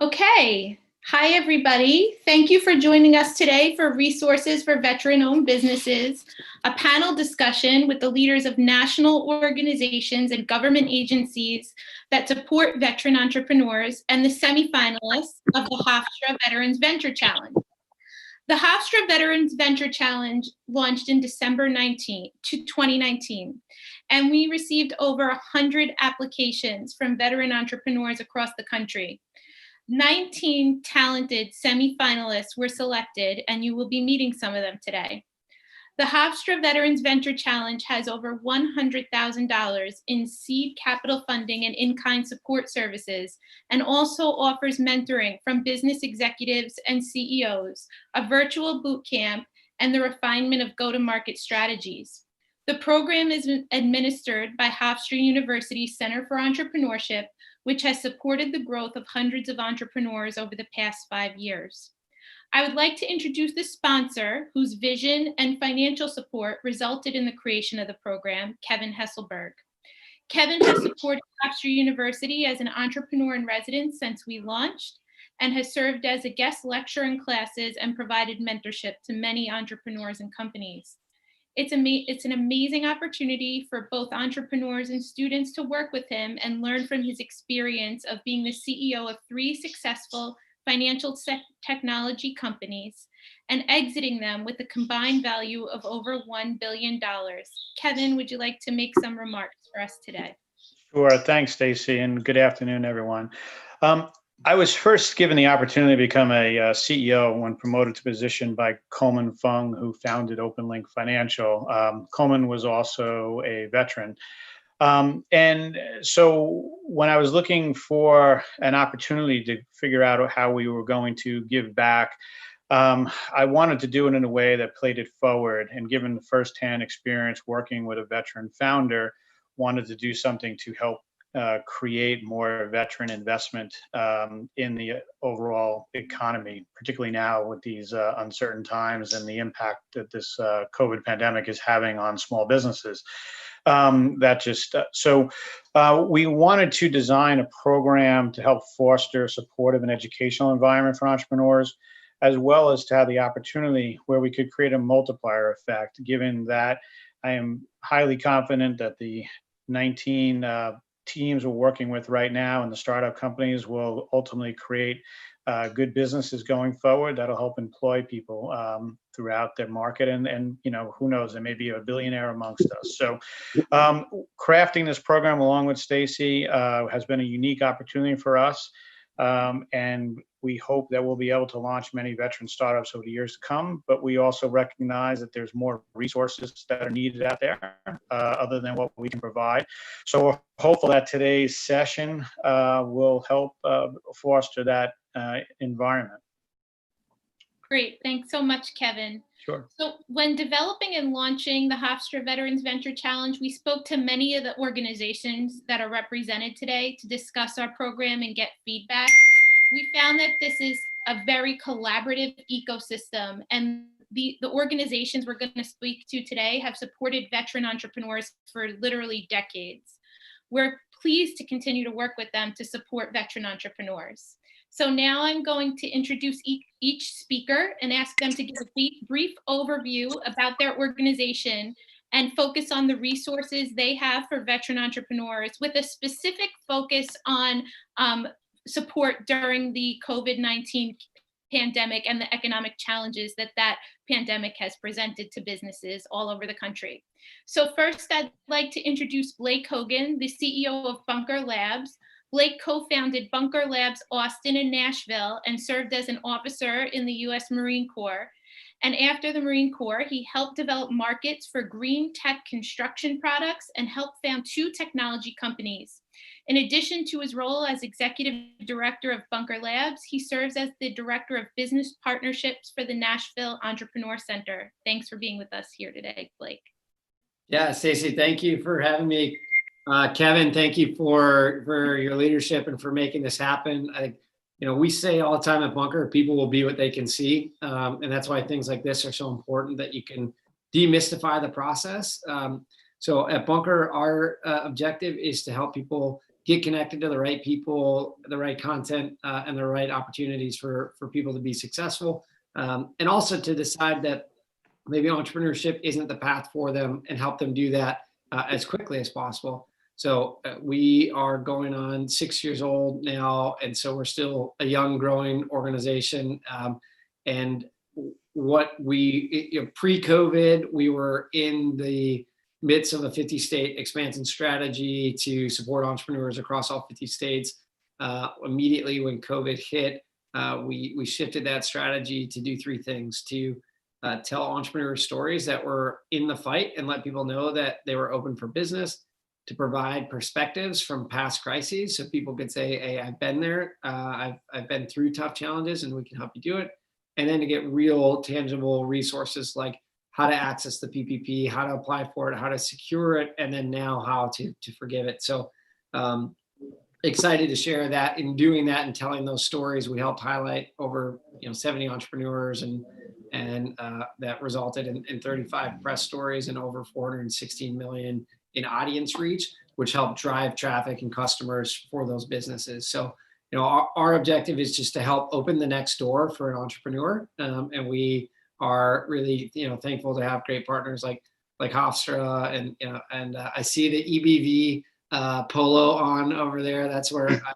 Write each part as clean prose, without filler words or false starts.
Okay. Hi, everybody. Thank you for joining us today for Resources for Veteran-Owned Businesses, a panel discussion with the leaders of national organizations and government agencies that support veteran entrepreneurs and the semifinalists of the Hofstra Veterans Venture Challenge. The Hofstra Veterans Venture Challenge launched in December 2019, and we received over 100 applications from veteran entrepreneurs across the country. 19 talented semifinalists were selected, and you will be meeting some of them today. The Hofstra Veterans Venture Challenge has over $100,000 in seed capital funding and in-kind support services, and also offers mentoring from business executives and CEOs, a virtual boot camp, and the refinement of go-to-market strategies. The program is administered by Hofstra University Center for Entrepreneurship, which has supported the growth of hundreds of entrepreneurs over the past 5 years. I would like to introduce the sponsor, whose vision and financial support resulted in the creation of the program, Kevin Hesselberg. Kevin has supported Hofstra University as an entrepreneur in residence since we launched, and has served as a guest lecturer in classes and provided mentorship to many entrepreneurs and companies. It's an amazing opportunity for both entrepreneurs and students to work with him and learn from his experience of being the CEO of 3 successful financial technology companies and exiting them with a combined value of over $1 billion. Kevin, would you like to make some remarks for us today? Sure. Thanks, Stacy, and good afternoon, everyone. I was first given the opportunity to become a CEO when promoted to position by Coleman Fung, who founded OpenLink Financial. Coleman was also a veteran. And so when I was looking for an opportunity to figure out how we were going to give back, I wanted to do it in a way that played it forward. And given the firsthand experience working with a veteran founder, wanted to do something to help create more veteran investment in the overall economy, particularly now with these uncertain times and the impact that this COVID pandemic is having on small businesses. So we wanted to design a program to help foster a supportive and educational environment for entrepreneurs, as well as to have the opportunity where we could create a multiplier effect, given that I am highly confident that the 19 teams we're working with right now and the startup companies will ultimately create good businesses going forward that'll help employ people throughout their market. And who knows, there may be a billionaire amongst us. So crafting this program along with Stacy has been a unique opportunity for us. And we hope that we'll be able to launch many veteran startups over the years to come, but we also recognize that there's more resources that are needed out there other than what we can provide. So we're hopeful that today's session will help foster that environment. Great. Thanks so much, Kevin. Sure. So when developing and launching the Hofstra Veterans Venture Challenge, we spoke to many of the organizations that are represented today to discuss our program and get feedback. We found that this is a very collaborative ecosystem, and the organizations we're going to speak to today have supported veteran entrepreneurs for literally decades. We're pleased to continue to work with them to support veteran entrepreneurs. So now I'm going to introduce each speaker and ask them to give a brief overview about their organization and focus on the resources they have for veteran entrepreneurs, with a specific focus on support during the COVID-19 pandemic and the economic challenges that pandemic has presented to businesses all over the country. So first, I'd like to introduce Blake Hogan, the CEO of Bunker Labs. Blake co-founded Bunker Labs Austin and Nashville and served as an officer in the U.S. Marine Corps. And after the Marine Corps, he helped develop markets for green tech construction products and helped found 2 technology companies. In addition to his role as executive director of Bunker Labs, he serves as the director of business partnerships for the Nashville Entrepreneur Center. Thanks for being with us here today, Blake. Yeah, Stacey, thank you for having me. Kevin, thank you for your leadership and for making this happen. We say all the time at Bunker, people will be what they can see. And that's why things like this are so important, that you can demystify the process. So at Bunker, our objective is to help people get connected to the right people, the right content, and the right opportunities for people to be successful. And also to decide that maybe entrepreneurship isn't the path for them and help them do that as quickly as possible. So we are going on 6 years old now, and so we're still a young, growing organization. And what we, pre-COVID, we were in the midst of a 50-state expansion strategy to support entrepreneurs across all 50 states. Immediately when COVID hit, we shifted that strategy to do three things: to tell entrepreneur stories that were in the fight and let people know that they were open for business, to provide perspectives from past crises so people could say, hey, I've been there, I've been through tough challenges and we can help you do it. And then to get real tangible resources like how to access the PPP, how to apply for it, how to secure it, and then now how to forgive it. So excited to share that. In doing that and telling those stories, we helped highlight over 70 entrepreneurs, and that resulted in 35 press stories and over 416 million in audience reach, which helped drive traffic and customers for those businesses. So, our objective is just to help open the next door for an entrepreneur, and we are really, thankful to have great partners like Hofstra, and I see the EBV polo on over there. That's where I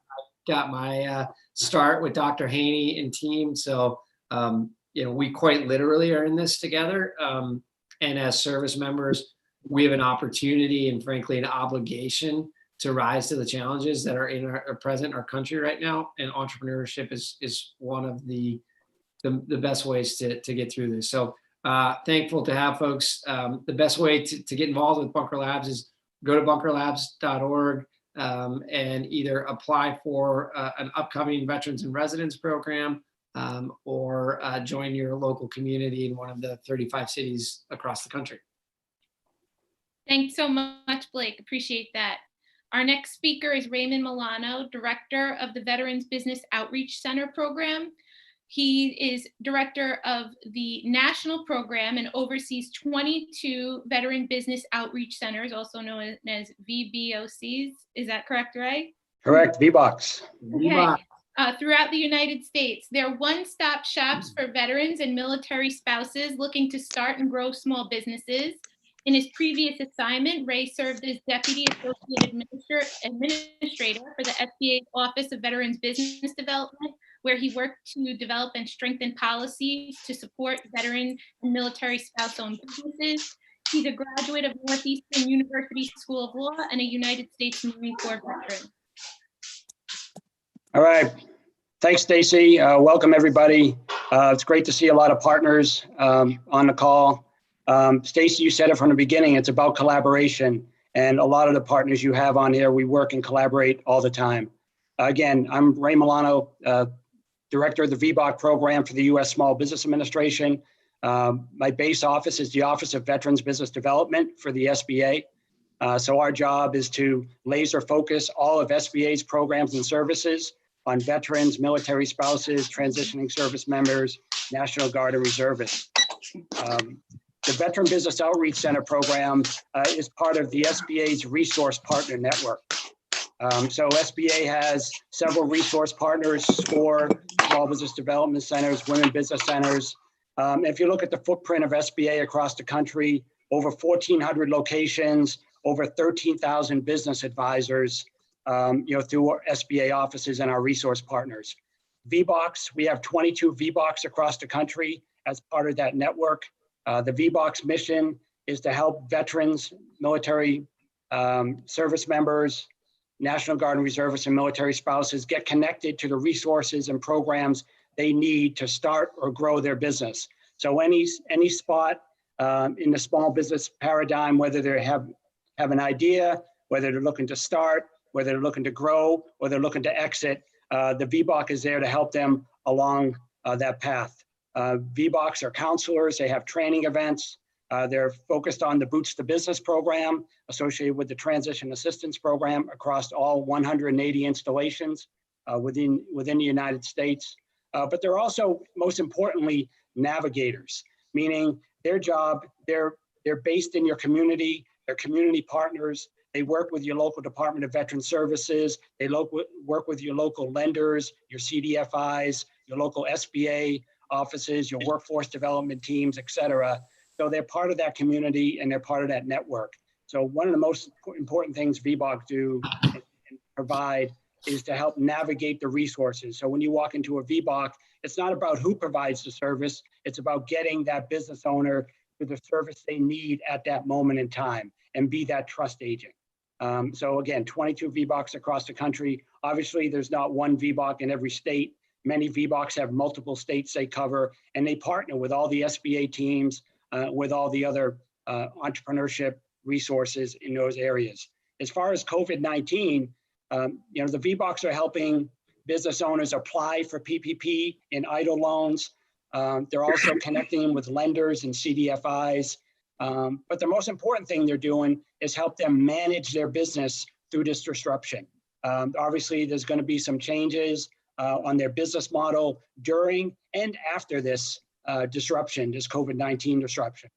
got my start with Dr. Haney and team. So, we quite literally are in this together, and as service members, we have an opportunity and frankly an obligation to rise to the challenges that are present in our country right now. And entrepreneurship is one of the best ways to get through this. So thankful to have folks. The best way to get involved with Bunker Labs is go to bunkerlabs.org and either apply for an upcoming Veterans in Residence program or join your local community in one of the 35 cities across the country. Thanks so much, Blake. Appreciate that. Our next speaker is Raymond Milano, Director of the Veterans Business Outreach Center program. He is director of the national program and oversees 22 veteran business outreach centers, also known as VBOCs. Is that correct, Ray? Correct, VBOCs. Okay. Throughout the United States. They're one-stop shops for veterans and military spouses looking to start and grow small businesses. In his previous assignment, Ray served as Deputy Associate Administrator for the SBA's Office of Veterans Business Development, where he worked to develop and strengthen policies to support veteran and military spouse-owned businesses. He's a graduate of Northeastern University School of Law and a United States Marine Corps veteran. All right. Thanks, Stacy. Welcome, everybody. It's great to see a lot of partners on the call. Stacy, you said it from the beginning, it's about collaboration. And a lot of the partners you have on here, we work and collaborate all the time. Again, I'm Ray Milano, Director of the VBOC program for the U.S. Small Business Administration. My base office is the Office of Veterans Business Development for the SBA. So our job is to laser focus all of SBA's programs and services on veterans, military spouses, transitioning service members, National Guard and reservists. The Veteran Business Outreach Center program is part of the SBA's Resource Partner Network. So SBA has several resource partners, SCORE, Small Business Development Centers, Women Business Centers. If you look at the footprint of SBA across the country, over 1,400 locations, over 13,000 business advisors, through our SBA offices and our resource partners. VBOCs, we have 22 VBOCs across the country as part of that network. The VBOC's mission is to help veterans, military service members, National Guard and reservists and military spouses get connected to the resources and programs they need to start or grow their business. So any spot in the small business paradigm, whether they have an idea, whether they're looking to start, whether they're looking to grow, or they're looking to exit, the VBOC is there to help them along that path. VBOCs are counselors, they have training events, they're focused on the Boots to Business program associated with the Transition Assistance Program across all 180 installations within the United States. But they're also, most importantly, navigators, meaning their job, they're based in your community, they're community partners, They work with your local Department of Veteran Services. They work with your local lenders, your CDFIs, your local SBA offices, your workforce development teams, et cetera. So they're part of that community and they're part of that network. So one of the most important things VBOC do and provide is to help navigate the resources. So when you walk into a VBOC, it's not about who provides the service, it's about getting that business owner to the service they need at that moment in time and be that trust agent. So again, 22 VBOCs across the country. Obviously, there's not one VBOC in every state. Many VBOCs have multiple states they cover, and they partner with all the SBA teams, with all the other entrepreneurship resources in those areas. As far as COVID-19, the VBOCs are helping business owners apply for PPP and EIDL loans. They're also connecting with lenders and CDFIs. But the most important thing they're doing is help them manage their business through this disruption. Obviously, there's going to be some changes on their business model during and after this disruption, this COVID-19 disruption.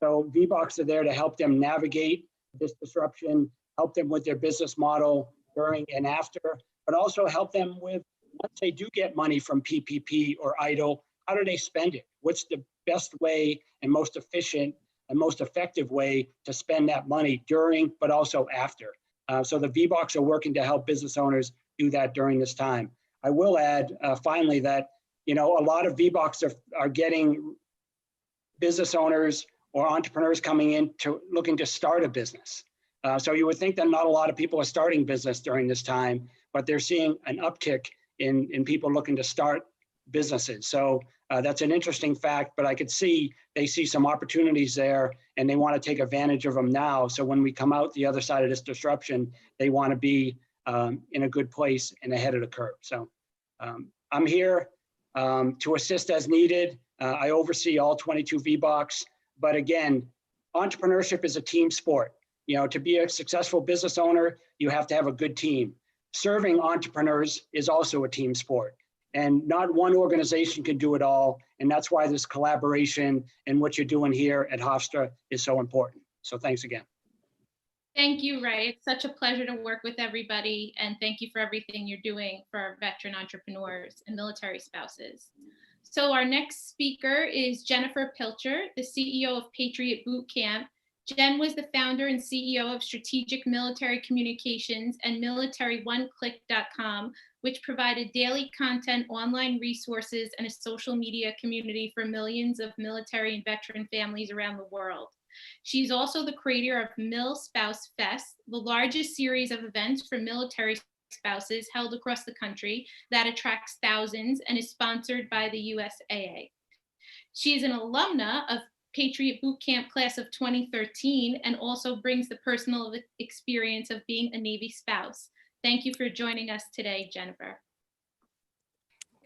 So VBOCs are there to help them navigate this disruption, help them with their business model during and after, but also help them with, once they do get money from PPP or EIDL, how do they spend it? What's the best way and most efficient and most effective way to spend that money during, but also after? So the VBOCs are working to help business owners do that during this time. I will add finally that, a lot of VBOCs are getting business owners or entrepreneurs coming in to looking to start a business. So you would think that not a lot of people are starting business during this time, but they're seeing an uptick in people looking to start businesses. So that's an interesting fact, but I could see they see some opportunities there and they want to take advantage of them now. So when we come out the other side of this disruption, they want to be in a good place and ahead of the curve. So I'm here to assist as needed. I oversee all 22 VBOCs, but again, entrepreneurship is a team sport. To be a successful business owner, you have to have a good team. Serving entrepreneurs is also a team sport. And not one organization can do it all. And that's why this collaboration and what you're doing here at Hofstra is so important. So thanks again. Thank you, Ray. It's such a pleasure to work with everybody. And thank you for everything you're doing for our veteran entrepreneurs and military spouses. So our next speaker is Jennifer Pilcher, the CEO of Patriot Boot Camp. Jen was the founder and CEO of Strategic Military Communications and MilitaryOneClick.com, which provided daily content, online resources, and a social media community for millions of military and veteran families around the world. She's also the creator of Mil Spouse Fest, the largest series of events for military spouses held across the country that attracts thousands and is sponsored by the USAA. She is an alumna of Patriot Boot Camp class of 2013 and also brings the personal experience of being a Navy spouse. Thank you for joining us today, Jennifer.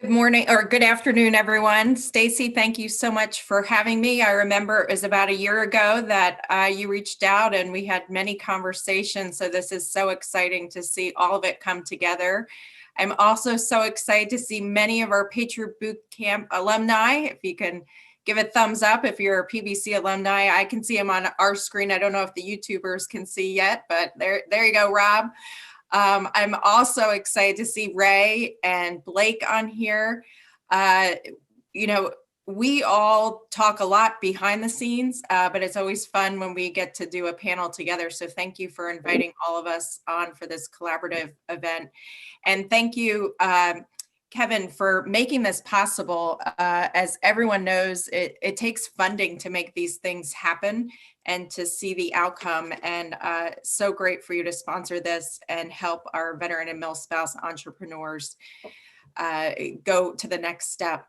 Good morning or good afternoon, everyone. Stacy, thank you so much for having me. I remember it was about a year ago that you reached out and we had many conversations. So this is so exciting to see all of it come together. I'm also so excited to see many of our Patriot Boot Camp alumni. If you can give a thumbs up if you're a PBC alumni. I can see them on our screen. I don't know if the YouTubers can see yet, but there you go, Rob. I'm also excited to see Ray and Blake on here. We all talk a lot behind the scenes, but it's always fun when we get to do a panel together. So thank you for inviting all of us on for this collaborative event. And thank you, Kevin, for making this possible. As everyone knows, it takes funding to make these things happen and to see the outcome. And so great for you to sponsor this and help our veteran and mil spouse entrepreneurs go to the next step.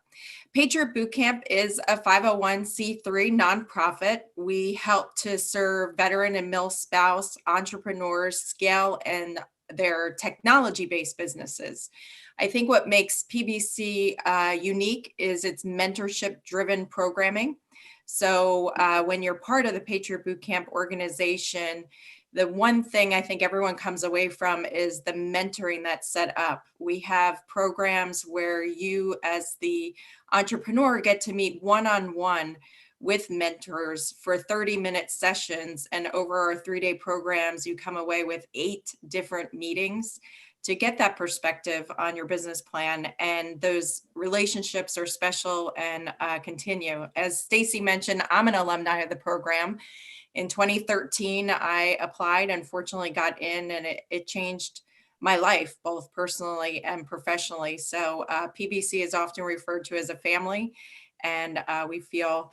Patriot Boot Camp is a 501c3 nonprofit. We help to serve veteran and mil spouse entrepreneurs scale and their technology-based businesses. I think what makes PBC unique is its mentorship-driven programming. So when you're part of the Patriot Boot Camp organization, the one thing I think everyone comes away from is the mentoring that's set up. We have programs where you as the entrepreneur get to meet one-on-one with mentors for 30-minute sessions. And over our 3-day programs, you come away with 8 different meetings to get that perspective on your business plan. And those relationships are special and continue. As Stacy mentioned, I'm an alumni of the program. In 2013, I applied, unfortunately got in, and it changed my life, both personally and professionally. So PBC is often referred to as a family, and we feel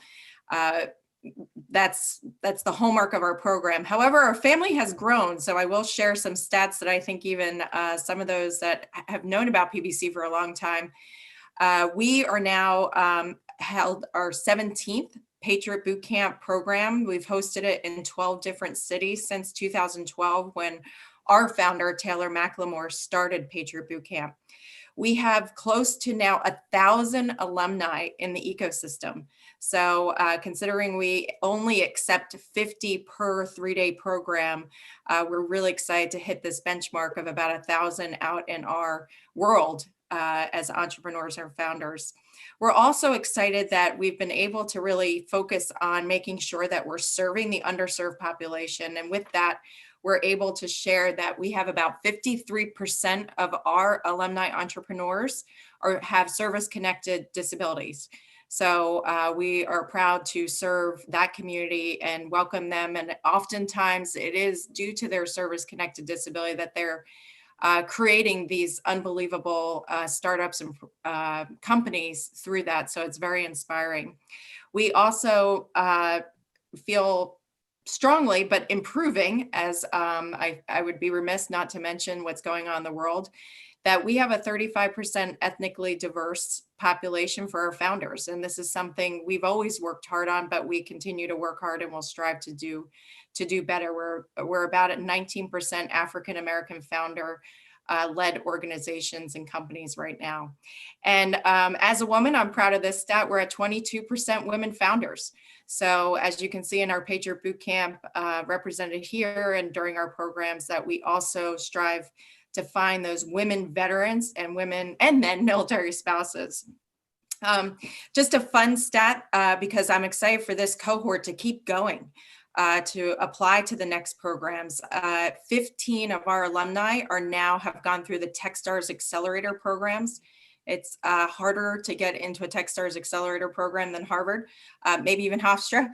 that's the hallmark of our program. However, our family has grown. So I will share some stats that I think even some of those that have known about PBC for a long time. We are now held our 17th Patriot Boot Camp program. We've hosted it in 12 different cities since 2012, when our founder, Taylor McLemore, started Patriot Boot Camp. We have close to now 1,000 alumni in the ecosystem. So considering we only accept 50 per 3-day program, we're really excited to hit this benchmark of about 1,000 out in our world as entrepreneurs or founders. We're also excited that we've been able to really focus on making sure that we're serving the underserved population. And with that, we're able to share that we have about 53% of our alumni entrepreneurs have service-connected disabilities. So we are proud to serve that community and welcome them. And oftentimes it is due to their service-connected disability that they're creating these unbelievable startups and companies through that. So it's very inspiring. We also feel strongly, but improving, as I would be remiss not to mention what's going on in the world, that we have a 35% ethnically diverse population for our founders. And this is something we've always worked hard on, but we continue to work hard and will strive to do better. We're about at 19% African-American founder led organizations and companies right now. And as a woman, I'm proud of this stat. We're at 22% women founders. So as you can see in our Patriot Boot Camp represented here and during our programs, that we also strive to find those women veterans and women and men military spouses. Just a fun stat, because I'm excited for this cohort to keep going, to apply to the next programs. 15 of our alumni have gone through the Techstars Accelerator programs. It's harder to get into a Techstars Accelerator program than Harvard, maybe even Hofstra,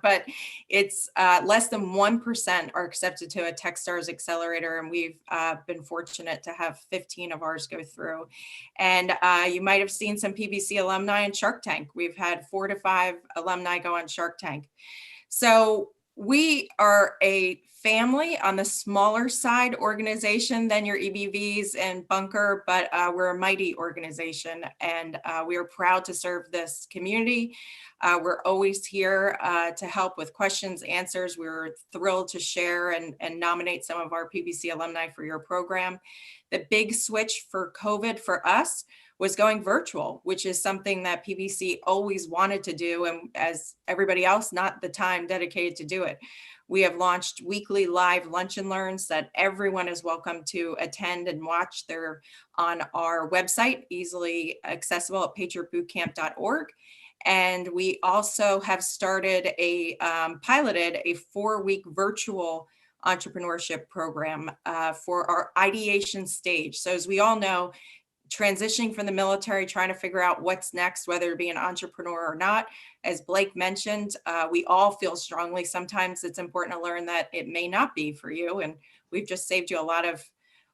but it's less than 1% are accepted to a Techstars Accelerator, and we've been fortunate to have 15 of ours go through. And you might have seen some PBC alumni in Shark Tank. We've had 4 to 5 alumni go on Shark Tank. So we are a family on the smaller side organization than your EBVs and Bunker, but we're a mighty organization, and we are proud to serve this community. We're always here to help with questions, answers. We're thrilled to share and nominate some of our PBC alumni for your program. The big switch for COVID for us was going virtual, which is something that PBC always wanted to do, and as everybody else, not the time dedicated to do it. We have launched weekly live lunch and learns that everyone is welcome to attend and watch. They're on our website, easily accessible at patriotbootcamp.org. And we also have started piloted a 4-week virtual entrepreneurship program for our ideation stage. So as we all know, transitioning from the military, trying to figure out what's next, whether to be an entrepreneur or not. As Blake mentioned, we all feel strongly. Sometimes it's important to learn that it may not be for you. And we've just saved you a lot of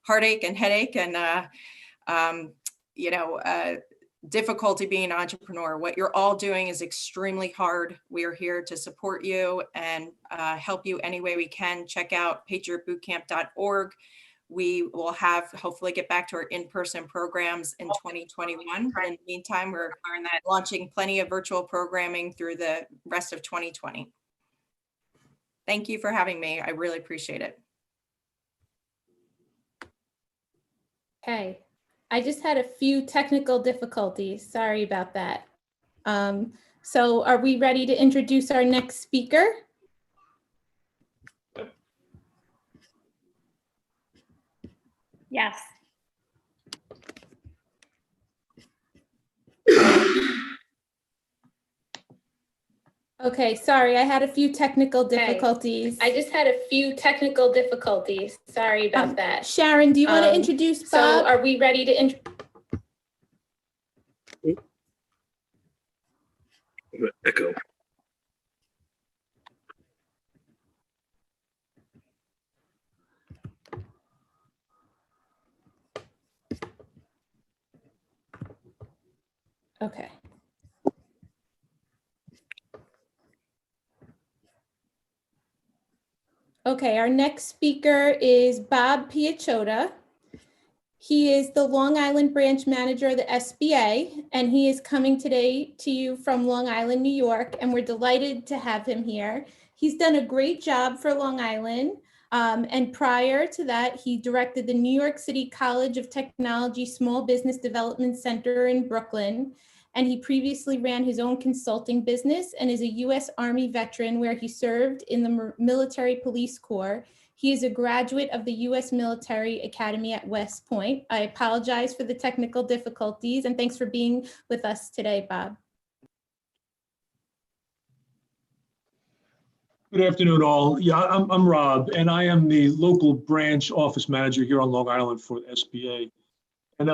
heartache and headache and, difficulty being an entrepreneur. What you're all doing is extremely hard. We are here to support you and help you any way we can. Check out patriotbootcamp.org. We will hopefully get back to our in-person programs in 2021. But in the meantime, we're launching plenty of virtual programming through the rest of 2020. Thank you for having me. I really appreciate it. Okay, I just had a few technical difficulties. Sorry about that. So are we ready to introduce our next speaker? Yes. Okay, sorry, I had a few technical Okay. difficulties. I just had a few technical difficulties. Sorry about that. Sharon, do you want to Um, introduce So Bob? are we ready to Echo. Okay. Okay, our next speaker is Bob Piacciota. He is the Long Island branch manager of the SBA, and he is coming today to you from Long Island, New York, and we're delighted to have him here. He's done a great job for Long Island, and prior to that, he directed the New York City College of Technology Small Business Development Center in Brooklyn, and he previously ran his own consulting business and is a U.S. Army veteran where he served in the Military Police Corps. He is a graduate of the U.S. Military Academy at West Point. I apologize for the technical difficulties, and thanks for being with us today, Bob. Good afternoon, all. Yeah, I'm Rob, and I am the local branch office manager here on Long Island for SBA. And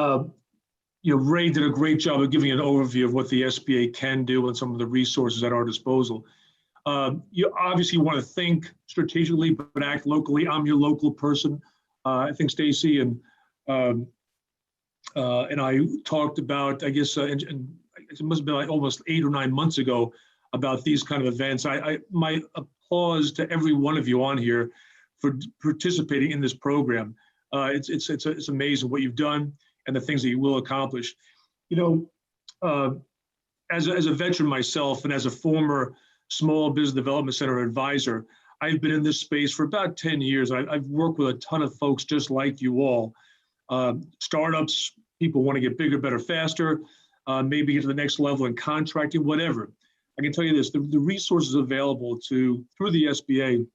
Ray did a great job of giving an overview of what the SBA can do and some of the resources at our disposal. You obviously want to think strategically, but act locally. I'm your local person. I think Stacy and I talked about, I guess, and it must have been like almost 8 or 9 months ago about these kind of events. My applause to every one of you on here for participating in this program. It's amazing what you've done and the things that you will accomplish. As a veteran myself and as a former Small Business Development Center advisor, I've been in this space for about 10 years. I've worked with a ton of folks just like you all. Startups, people want to get bigger, better, faster, maybe get to the next level in contracting, whatever. I can tell you this, the resources available through the SBA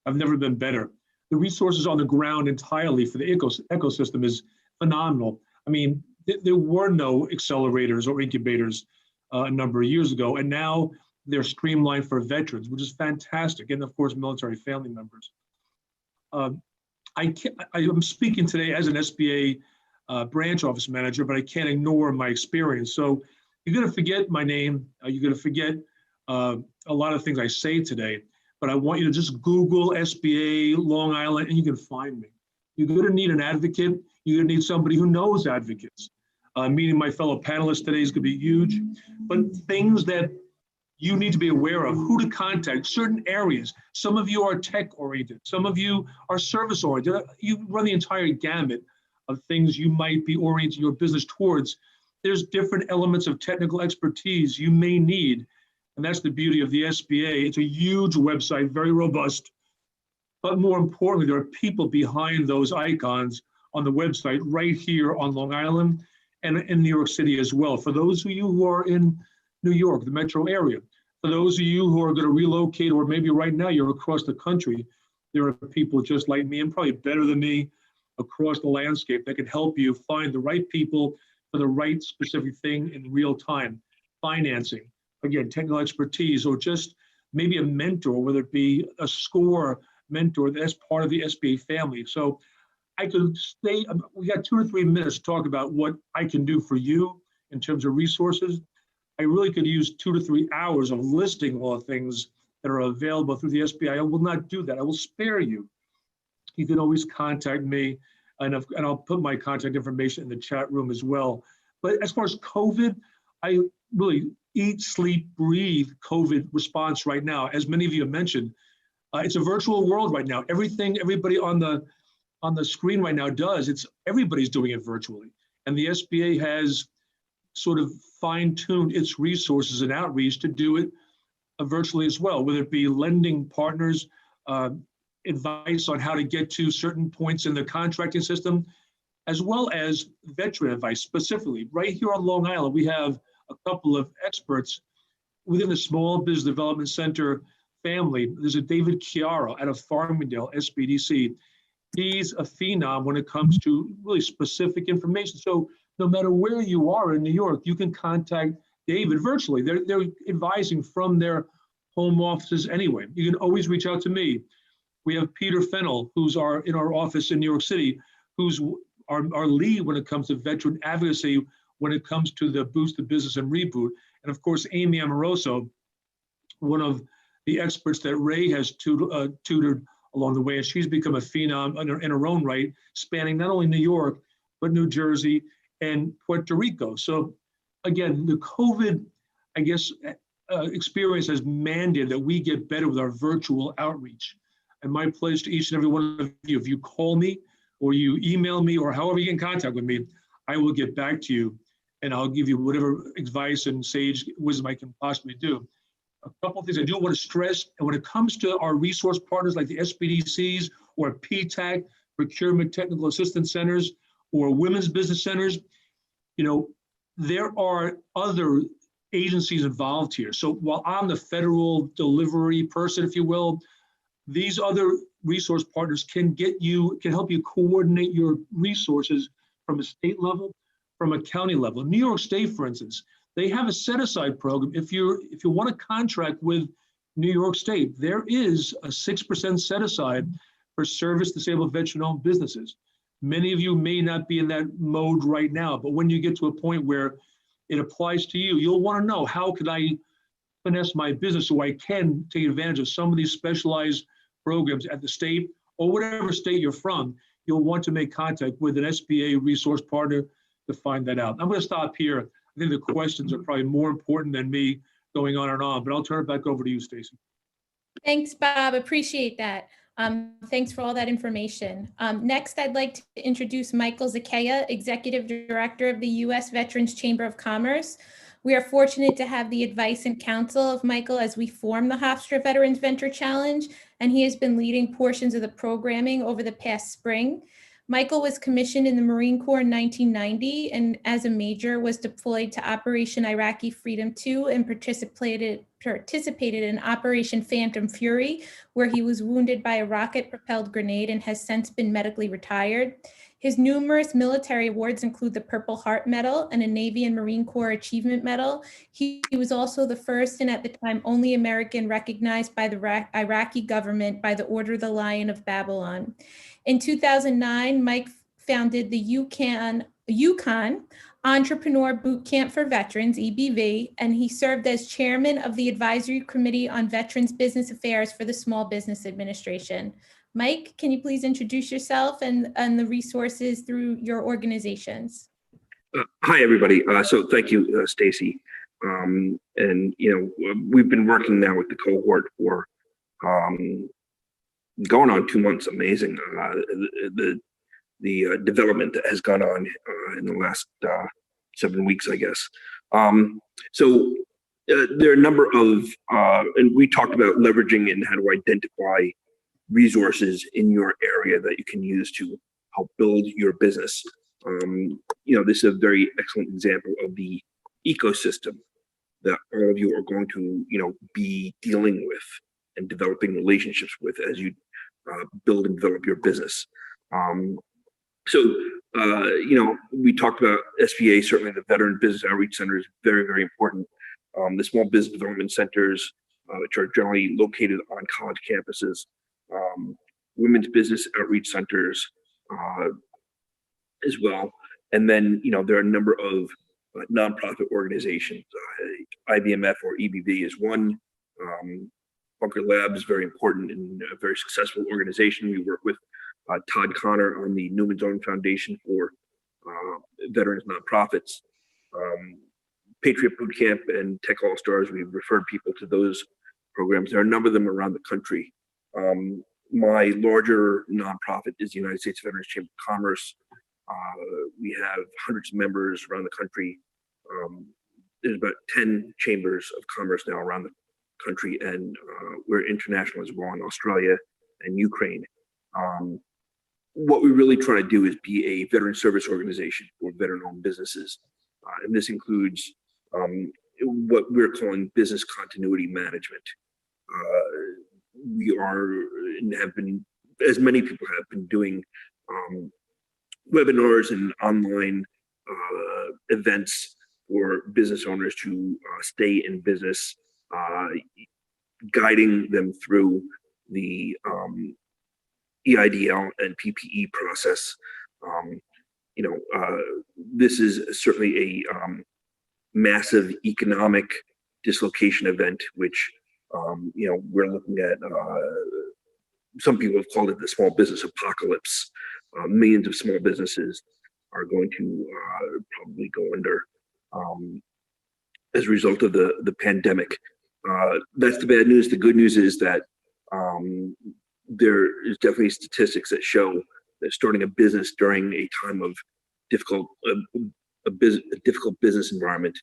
have never been better. The resources on the ground entirely for the ecosystem is phenomenal. I mean, there were no accelerators or incubators a number of years ago, and now they're streamlined for veterans, which is fantastic, and of course, military family members. I'm speaking today as an SBA branch office manager, but I can't ignore my experience. So you're going to forget my name. You're going to forget a lot of things I say today, but I want you to just Google SBA Long Island and you can find me. You're going to need an advocate. You're going to need somebody who knows advocates. Meeting my fellow panelists today is going to be huge, but things that you need to be aware of, who to contact, certain areas. Some of you are tech-oriented. Some of you are service-oriented. You run the entire gamut of things you might be orienting your business towards. There's different elements of technical expertise you may need, and that's the beauty of the SBA. It's a huge website, very robust, but more importantly, there are people behind those icons on the website right here on Long Island and in New York City as well. For those of you who are in New York, the metro area. For those of you who are going to relocate, or maybe right now you're across the country, there are people just like me and probably better than me across the landscape that can help you find the right people for the right specific thing in real time. Financing, again, technical expertise, or just maybe a mentor, whether it be a SCORE mentor that's part of the SBA family. So I could stay, we got 2 or 3 minutes to talk about what I can do for you in terms of resources. I really could use 2 to 3 hours of listing all the things that are available through the SBA. I will not do that. I will spare you. You can always contact me, and I'll put my contact information in the chat room as well. But as far as COVID, I really eat, sleep, breathe COVID response right now. As many of you have mentioned, it's a virtual world right now. Everybody on the screen right now everybody's doing it virtually. And the SBA has sort of fine-tuned its resources and outreach to do it virtually as well, whether it be lending partners, advice on how to get to certain points in the contracting system, as well as veteran advice specifically. Right here on Long Island, we have a couple of experts within the Small Business Development Center family. There's a David Chiaro out of Farmingdale, SBDC. He's a phenom when it comes to really specific information. So no matter where you are in New York, you can contact David virtually. They're advising from their home offices anyway. You can always reach out to me. We have Peter Fennell, who's in our office in New York City, who's our lead when it comes to veteran advocacy, when it comes to the Boost the Business and Reboot. And of course, Amy Amoroso, one of the experts that Ray has tutored along the way, and she's become a phenom in her own right, spanning not only New York, but New Jersey and Puerto Rico. So again, the COVID, I guess, experience has mandated that we get better with our virtual outreach. And my pledge to each and every one of you, if you call me or you email me or however you get in contact with me, I will get back to you and I'll give you whatever advice and sage wisdom I can possibly do. A couple of things I do want to stress, and when it comes to our resource partners like the SBDCs or PTAC, Procurement Technical Assistance Centers, or Women's Business Centers, there are other agencies involved here. So while I'm the federal delivery person, if you will, these other resource partners can help you coordinate your resources from a state level, from a county level. New York State, for instance, they have a set-aside program. If you want to contract with New York State, there is a 6% set-aside for service-disabled veteran-owned businesses. Many of you may not be in that mode right now, but when you get to a point where it applies to you, you'll want to know, how can I finesse my business so I can take advantage of some of these specialized programs at the state or whatever state you're from? You'll want to make contact with an SBA resource partner to find that out. I'm going to stop here. I think the questions are probably more important than me going on and on, but I'll turn it back over to you, Stacy. Thanks, Bob. Appreciate that. Thanks for all that information. Next, I'd like to introduce Michael Zakea, Executive Director of the U.S. Veterans Chamber of Commerce. We are fortunate to have the advice and counsel of Michael as we form the Hofstra Veterans Venture Challenge, and he has been leading portions of the programming over the past spring. Michael was commissioned in the Marine Corps in 1990 and as a major was deployed to Operation Iraqi Freedom II and participated in Operation Phantom Fury, where he was wounded by a rocket-propelled grenade and has since been medically retired. His numerous military awards include the Purple Heart Medal and a Navy and Marine Corps Achievement Medal. He was also the first and at the time only American recognized by the Iraqi government by the Order of the Lion of Babylon. In 2009, Mike founded the Yukon Entrepreneur Boot Camp for Veterans, EBV, and he served as chairman of the Advisory Committee on Veterans Business Affairs for the Small Business Administration. Mike, can you please introduce yourself and the resources through your organizations? Hi, everybody. So thank you, Stacy. We've been working now with the cohort for going on 2 months. Amazing. The development that has gone on in the last 7 weeks, I guess. There are a number of, and we talked about leveraging and how to identify resources in your area that you can use to help build your business. This is a very excellent example of the ecosystem that all of you are going to, be dealing with and developing relationships with as you build and develop your business. We talked about SBA, certainly the Veteran Business Outreach Center is very, very important. The Small Business Development Centers, which are generally located on college campuses, Women's Business Outreach Centers as well. And then, there are a number of nonprofit organizations. IBMF or EBV is one. Bunker Lab is very important and a very successful organization. We work with Todd Connor on the Newman's Own Foundation for Veterans Nonprofits. Patriot Boot Camp and Tech All Stars, we've referred people to those programs. There are a number of them around the country. My larger nonprofit is the United States Veterans Chamber of Commerce. We have hundreds of members around the country. There's about 10 chambers of commerce now around the country, and we're international as well in Australia and Ukraine. What we really try to do is be a veteran service organization for veteran-owned businesses. And this includes what we're calling business continuity management. We are and have been, as many people have been doing webinars and online events for business owners to stay in business guiding them through the EIDL and PPE process. This is certainly a massive economic dislocation event, which we're looking at. Some people have called it the small business apocalypse. Millions of small businesses are going to probably go under as a result of the pandemic. That's the bad news. The good news is that there is definitely statistics that show that starting a business during a time of difficult business environment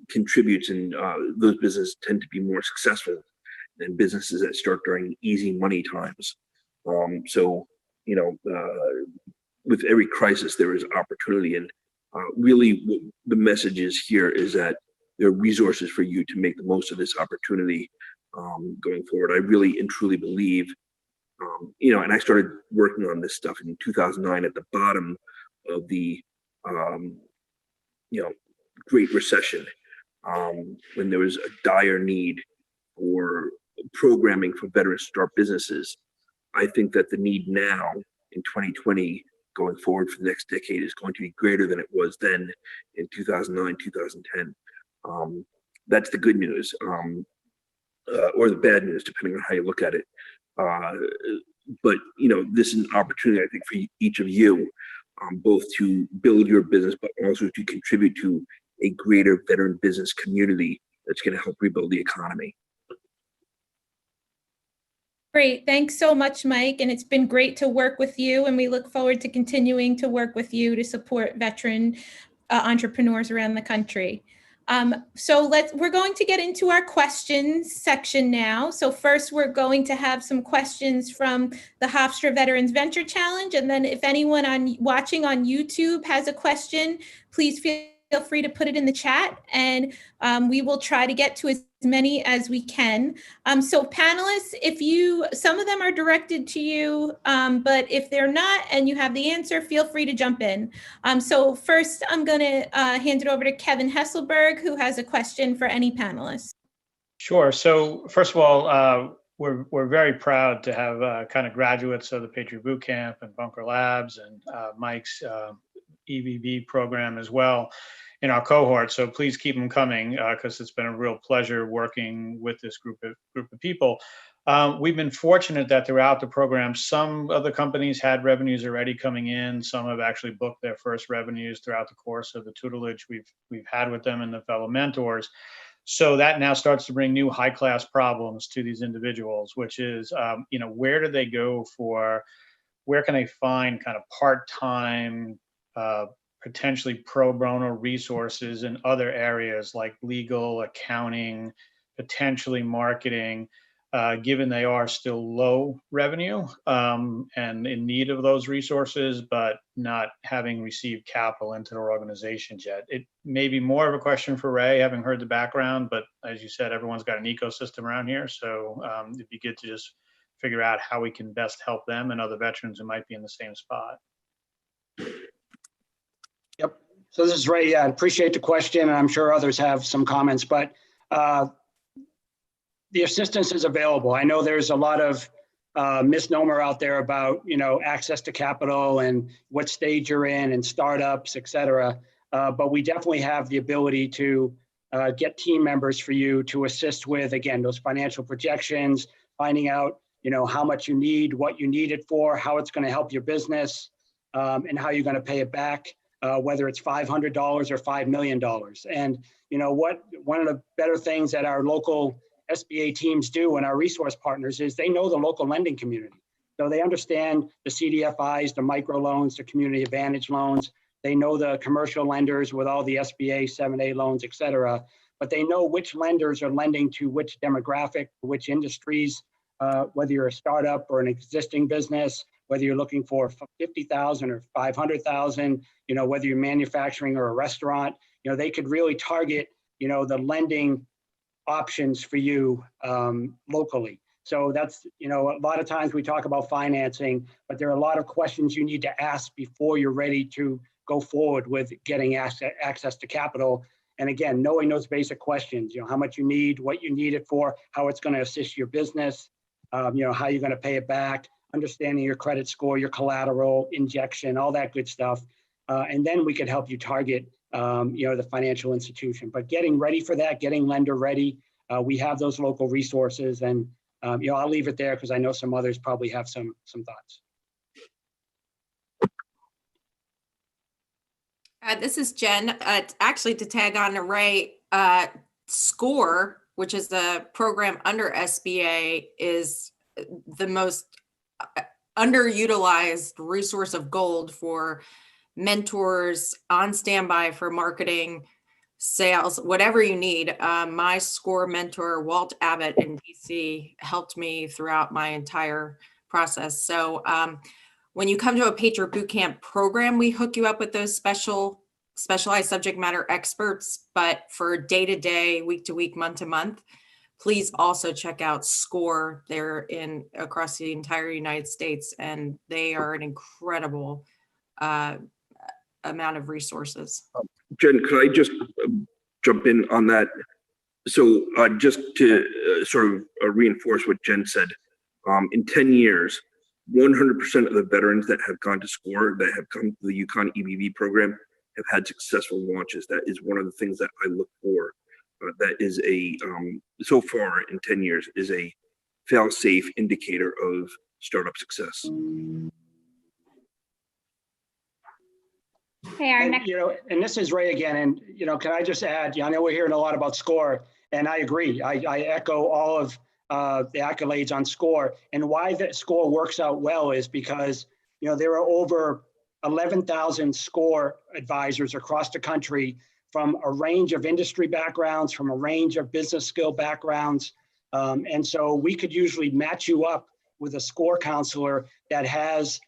contributes, and those businesses tend to be more successful than businesses that start during easy money times. With every crisis, there is opportunity, and really what the message is here is that there are resources for you to make the most of this opportunity going forward. I really and truly believe, and I started working on this stuff in 2009 at the bottom of the, Great Recession, when there was a dire need for programming for veterans to start businesses. I think that the need now in 2020 going forward for the next decade is going to be greater than it was then in 2009, 2010. That's the good news, or the bad news, depending on how you look at it. But this is an opportunity, I think, for each of you, both to build your business, but also to contribute to a greater veteran business community that's going to help rebuild the economy. Great. Thanks so much, Mike. And it's been great to work with you. And we look forward to continuing to work with you to support veteran entrepreneurs around the country. We're going to get into our questions section now. So first, we're going to have some questions from the Hofstra Veterans Venture Challenge. And then if anyone watching on YouTube has a question, please feel free to put it in the chat, and we will try to get to as many as we can. So panelists, some of them are directed to you, but if they're not and you have the answer, feel free to jump in. So first, I'm going to hand it over to Kevin Hesselberg, who has a question for any panelists. Sure. So first of all, we're very proud to have kind of graduates of the Patriot Boot Camp and Bunker Labs and Mike's EVB program as well in our cohort. So please keep them coming because it's been a real pleasure working with this group of people. We've been fortunate that throughout the program, some of the companies had revenues already coming in. Some have actually booked their first revenues throughout the course of the tutelage we've had with them and the fellow mentors. So that now starts to bring new high-class problems to these individuals, which is, where do they go where can they find kind of part-time, potentially pro bono resources in other areas like legal, accounting, potentially marketing, given they are still low revenue and in need of those resources, but not having received capital into their organizations yet. It may be more of a question for Ray, having heard the background, but as you said, everyone's got an ecosystem around here. So it'd be good to just figure out how we can best help them and other veterans who might be in the same spot. Yep. So this is Ray. Yeah, I appreciate the question, and I'm sure others have some comments, but the assistance is available. I know there's a lot of misnomer out there about, access to capital and what stage you're in and startups, et cetera. But we definitely have the ability to get team members for you to assist with, again, those financial projections, finding out, how much you need, what you need it for, how it's going to help your business, and how you're going to pay it back, whether it's $500 or $5 million. And, one of the better things that our local SBA teams do and our resource partners is they know the local lending community. So they understand the CDFIs, the microloans, the community advantage loans. They know the commercial lenders with all the SBA 7A loans, et cetera. But they know which lenders are lending to which demographic, which industries, whether you're a startup or an existing business, whether you're looking for 50,000 or 500,000, whether you're manufacturing or a restaurant, they could really target, the lending options for you locally. So that's, a lot of times we talk about financing, but there are a lot of questions you need to ask before you're ready to go forward with getting access to capital. And again, knowing those basic questions, how much you need, what you need it for, how it's going to assist your business, how you're going to pay it back, understanding your credit score, your collateral, injection, all that good stuff. And then we could help you target, the financial institution. But getting ready for that, getting lender ready, we have those local resources. And, I'll leave it there because I know some others probably have some thoughts. This is Jen. Actually, to tag on to Ray, SCORE, which is the program under SBA, is the most underutilized resource of gold for mentors on standby for marketing, sales, whatever you need. My SCORE mentor, Walt Abbott in DC, helped me throughout my entire process. So when you come to a Patriot Bootcamp program, we hook you up with those specialized subject matter experts. But for day-to-day, week-to-week, month-to-month, please also check out SCORE. They're across the entire United States, and they are an incredible amount of resources. Jen, could I just jump in on that? So just to sort of reinforce what Jen said, in 10 years, 100% of the veterans that have gone to SCORE, that have come to the UConn EBV program, have had successful launches. That is one of the things that I look for. That is so far in 10 years, is a fail-safe indicator of startup success. Okay, our next. And this is Ray again. And, can I just add, I know we're hearing a lot about SCORE, and I agree. I echo all of the accolades on SCORE. And why that SCORE works out well is because, there are over 11,000 SCORE advisors across the country from a range of industry backgrounds, from a range of business skill backgrounds. And so we could usually match you up with a SCORE counselor that has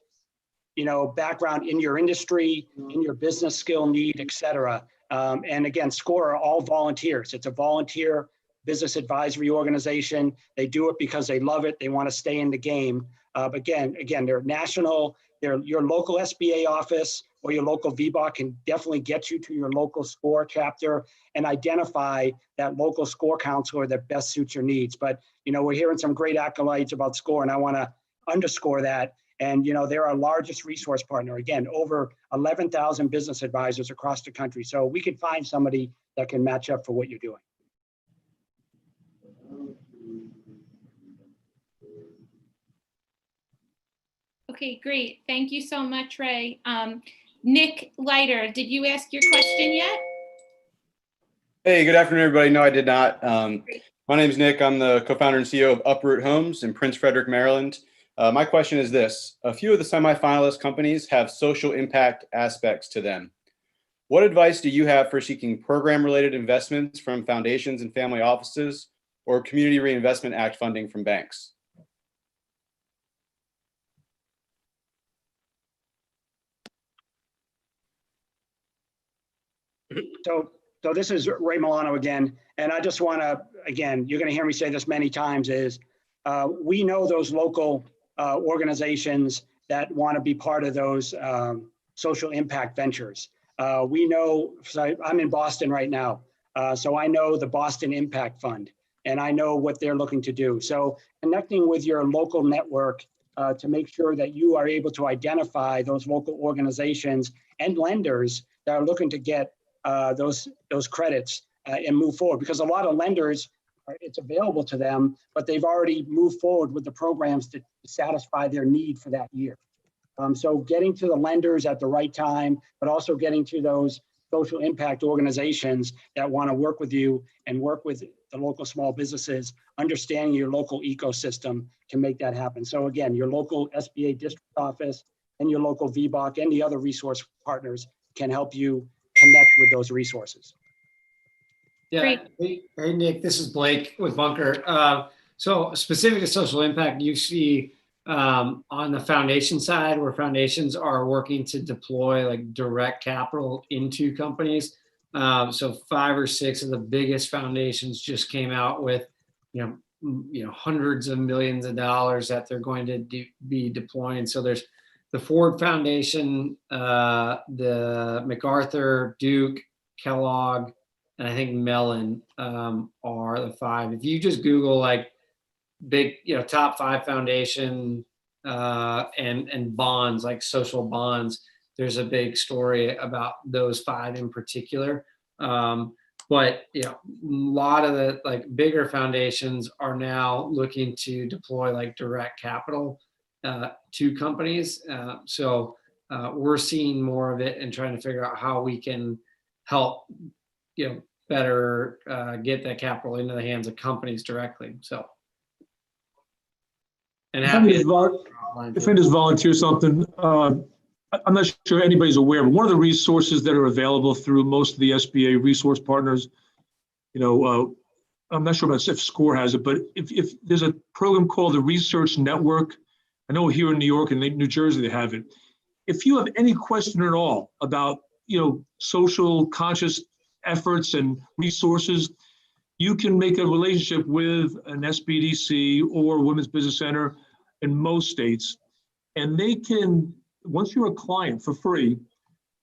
background in your industry, in your business skill need, et cetera. And again, SCORE are all volunteers. It's a volunteer business advisory organization. They do it because they love it. They want to stay in the game. But again, they're national. Your local SBA office or your local VBOC can definitely get you to your local SCORE chapter and identify that local SCORE counselor that best suits your needs. But, we're hearing some great accolades about SCORE, and I want to underscore that. And, they're our largest resource partner. Again, over 11,000 business advisors across the country. So we could find somebody that can match up for what you're doing. Okay, great. Thank you so much, Ray. Nick Leiter, did you ask your question yet? Hey, good afternoon, everybody. No, I did not. My name is Nick. I'm the co-founder and CEO of Uproot Homes in Prince Frederick, Maryland. My question is this: a few of the semifinalist companies have social impact aspects to them. What advice do you have for seeking program-related investments from foundations and family offices or Community Reinvestment Act funding from banks? So this is Ray Milano again, and I just want to, again, you're going to hear me say this many times, is we know those local organizations that want to be part of those social impact ventures. We know, so I'm in Boston right now, so I know the Boston Impact Fund, and I know what they're looking to do. So connecting with your local network to make sure that you are able to identify those local organizations and lenders that are looking to get those credits and move forward, because a lot of lenders, it's available to them, but they've already moved forward with the programs to satisfy their need for that year. So getting to the lenders at the right time, but also getting to those social impact organizations that want to work with you and work with the local small businesses, understanding your local ecosystem to make that happen. So again, your local SBA district office and your local VBOC and the other resource partners can help you connect with those resources. Yeah. Hey, Nick, this is Blake with Bunker. So specific to social impact, you see on the foundation side, where foundations are working to deploy like direct capital into companies. So 5 or 6 of the biggest foundations just came out with, hundreds of millions of dollars that they're going to be deploying. So there's the Ford Foundation, the MacArthur, Duke, Kellogg, and I think Mellon are the 5. If you just Google like big, top 5 foundation and bonds, like social bonds, there's a big story about those 5 in particular. But a lot of the like bigger foundations are now looking to deploy like direct capital to companies. So we're seeing more of it and trying to figure out how we can help, better get that capital into the hands of companies directly. So. And If I just volunteer something, I'm not sure anybody's aware, but one of the resources that are available through most of the SBA resource partners, I'm not sure about if SCORE has it, but if there's a program called the Research Network, I know here in New York and New Jersey they have it. If you have any question at all about, social conscious efforts and resources, you can make a relationship with an SBDC or Women's Business Center in most states, and they can, once you're a client for free,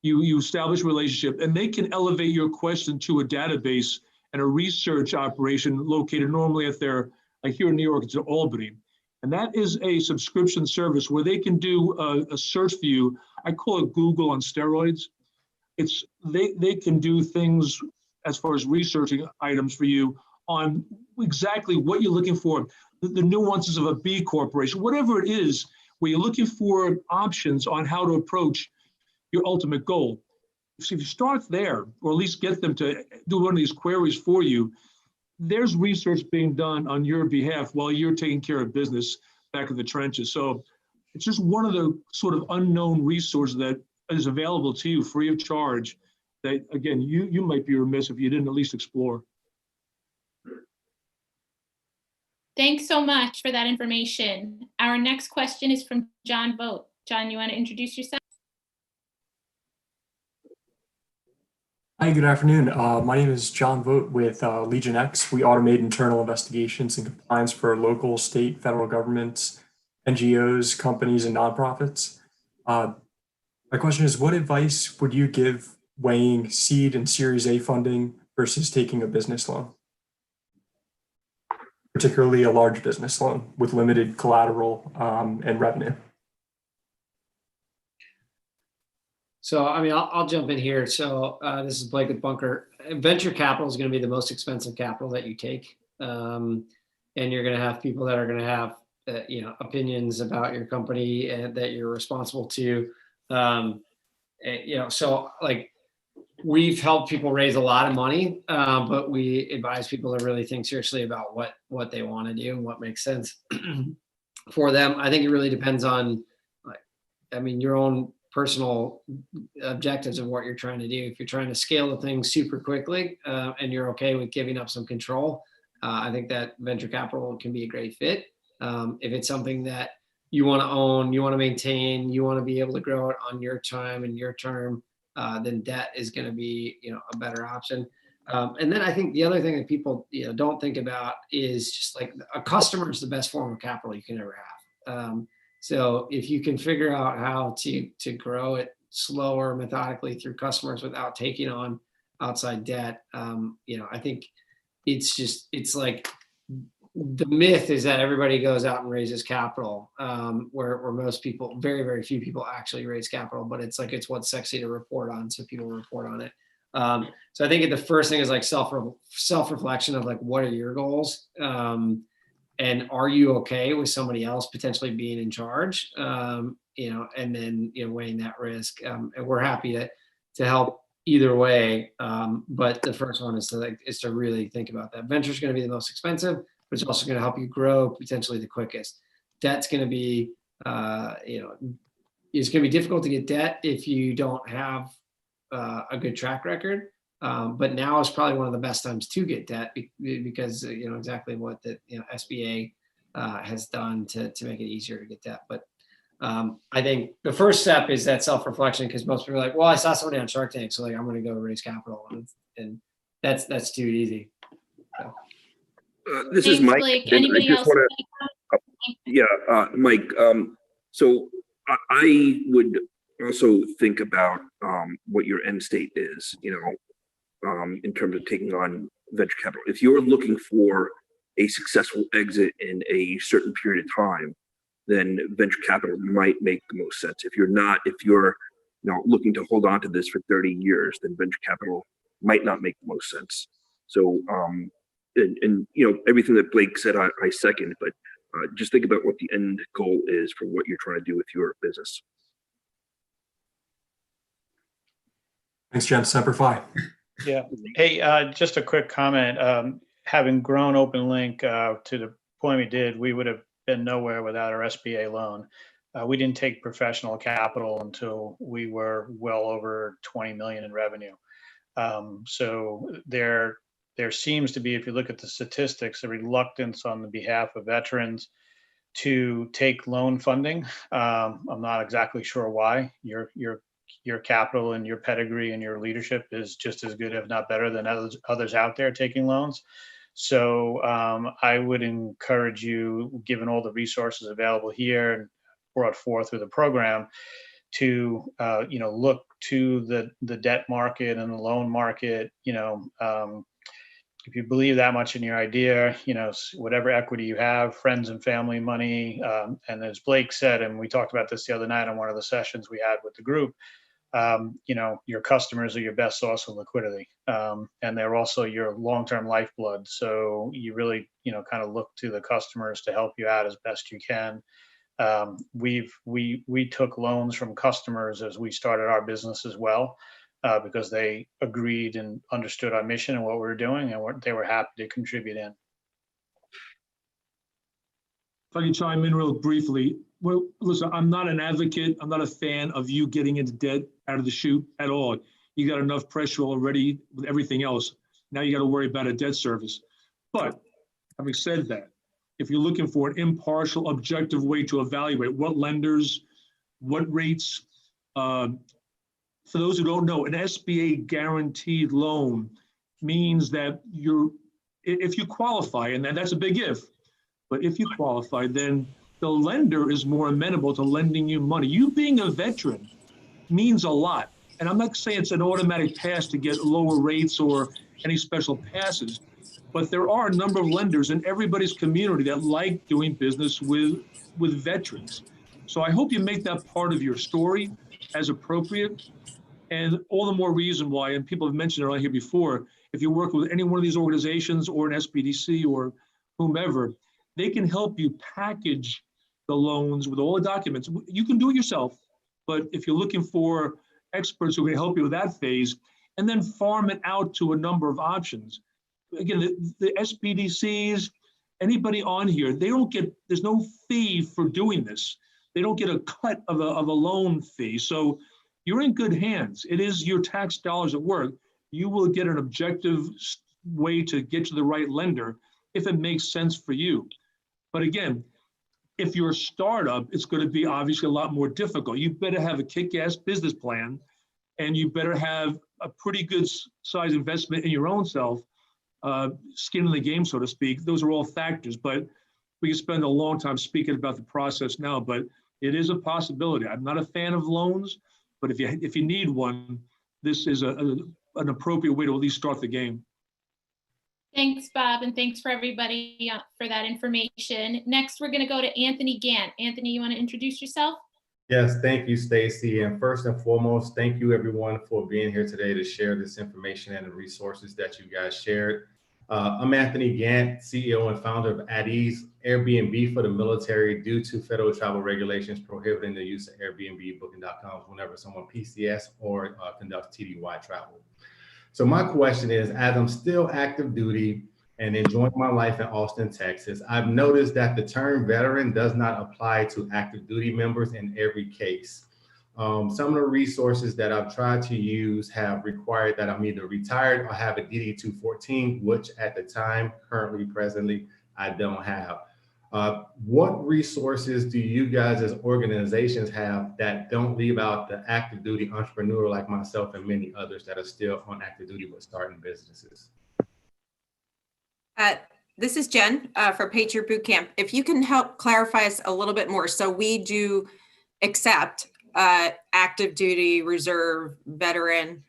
you establish a relationship, and they can elevate your question to a database and a research operation located normally at their, like here in New York, it's in Albany. And that is a subscription service where they can do a search for you. I call it Google on steroids. It's they can do things as far as researching items for you on exactly what you're looking for, the nuances of a B corporation, whatever it is, where you're looking for options on how to approach your ultimate goal. So if you start there, or at least get them to do one of these queries for you, there's research being done on your behalf while you're taking care of business back in the trenches. So it's just one of the sort of unknown resources that is available to you free of charge that, again, you might be remiss if you didn't at least explore. Thanks so much for that information. Our next question is from John Vogt. John, you want to introduce yourself? Hi, good afternoon. My name is John Vogt with Legion X. We automate internal investigations and compliance for local, state, federal governments, NGOs, companies, and nonprofits. My question is, what advice would you give weighing seed and Series A funding versus taking a business loan? Particularly a large business loan with limited collateral and revenue. So, I mean, I'll jump in here. So this is Blake with Bunker. Venture capital is going to be the most expensive capital that you take. And you're going to have people that are going to have, opinions about your company and that you're responsible to. So like we've helped people raise a lot of money, but we advise people to really think seriously about what they want to do and what makes sense for them. I think it really depends on, your own personal objectives of what you're trying to do. If you're trying to scale the thing super quickly and you're okay with giving up some control, I think that venture capital can be a great fit. If it's something that you want to own, you want to maintain, you want to be able to grow it on your time and your term, then debt is going to be, a better option. And then I think the other thing that people, don't think about is just like a customer is the best form of capital you can ever have. So if you can figure out how to grow it slower, methodically through customers without taking on outside debt, I think it's like the myth is that everybody goes out and raises capital, where most people, very, very few people actually raise capital, but it's what's sexy to report on. So people report on it. So I think the first thing is like self-reflection of like, what are your goals? And are you okay with somebody else potentially being in charge? And then, weighing that risk. And we're happy to help either way. But the first one is to really think about that. Venture is going to be the most expensive, but it's also going to help you grow potentially the quickest. Debt's going to be, it's going to be difficult to get debt if you don't have a good track record. But now is probably one of the best times to get debt because exactly what the SBA has done to make it easier to get debt. But I think the first step is that self-reflection, because most people are like, well, I saw somebody on Shark Tank, so like I'm going to go raise capital, and that's too easy. So. This Thanks, is Mike. Blake. Anybody else? Mike. So I would also think about what your end state is. in terms of taking on venture capital. If you're looking for a successful exit in a certain period of time, then venture capital might make the most sense. If you're looking to hold on to this for 30 years, then venture capital might not make the most sense. So, and everything that Blake said, I second, but just think about what the end goal is for what you're trying to do with your business. Thanks, Jen. Semper Fi. Yeah. Hey, just a quick comment. Having grown OpenLink to the point we did, we would have been nowhere without our SBA loan. We didn't take professional capital until we were well over 20 million in revenue. So there seems to be, if you look at the statistics, a reluctance on the behalf of veterans to take loan funding. I'm not exactly sure why. Your capital and your pedigree and your leadership is just as good, if not better, than others out there taking loans. So I would encourage you, given all the resources available here and brought forth through the program, to look to the debt market and the loan market. If you believe that much in your idea, whatever equity you have, friends and family money, and as Blake said, and we talked about this the other night on one of the sessions we had with the group, your customers are your best source of liquidity, and they're also your long-term lifeblood. So you really, kind of look to the customers to help you out as best you can. We took loans from customers as we started our business as well, because they agreed and understood our mission and what we were doing, and they were happy to contribute in. If I can chime in real briefly. Well, listen, I'm not an advocate. I'm not a fan of you getting into debt out of the chute at all. You got enough pressure already with everything else. Now you got to worry about a debt service. But having said that, if you're looking for an impartial, objective way to evaluate what lenders, what rates, for those who don't know, an SBA guaranteed loan means that if you qualify, and that's a big if, but if you qualify, then the lender is more amenable to lending you money. You being a veteran means a lot. And I'm not saying it's an automatic pass to get lower rates or any special passes, but there are a number of lenders in everybody's community that like doing business with veterans. So I hope you make that part of your story as appropriate. And all the more reason why, and people have mentioned it right here before, if you work with any one of these organizations or an SBDC or whomever, they can help you package the loans with all the documents. You can do it yourself, but if you're looking for experts who can help you with that phase, and then farm it out to a number of options. Again, the SBDCs, anybody on here, there's no fee for doing this. They don't get a cut of a loan fee. So you're in good hands. It is your tax dollars at work. You will get an objective way to get to the right lender if it makes sense for you. But again, if you're a startup, it's going to be obviously a lot more difficult. You better have a kick-ass business plan, and you better have a pretty good size investment in your own self, skin in the game, so to speak. Those are all factors, but we can spend a long time speaking about the process now, but it is a possibility. I'm not a fan of loans, but if you need one, this is an appropriate way to at least start the game. Thanks, Bob, and thanks for everybody for that information. Next, we're going to go to Anthony Gant. Anthony, you want to introduce yourself? Yes, thank you, Stacy. And first and foremost, thank you everyone for being here today to share this information and the resources that you guys shared. I'm Anthony Gant, CEO and founder of At Ease, Airbnb for the military, due to federal travel regulations prohibiting the use of Airbnb booking.com whenever someone PCS or conducts TDY travel. So my question is, as I'm still active duty and enjoying my life in Austin, Texas, I've noticed that the term veteran does not apply to active duty members in every case. Some of the resources that I've tried to use have required that I'm either retired or have a DD-214, which at the time, presently, I don't have. What resources do you guys as organizations have that don't leave out the active duty entrepreneur like myself and many others that are still on active duty but starting businesses? This is Jen for Patriot Bootcamp. If you can help clarify us a little bit more. So we do accept active duty, reserve, veteran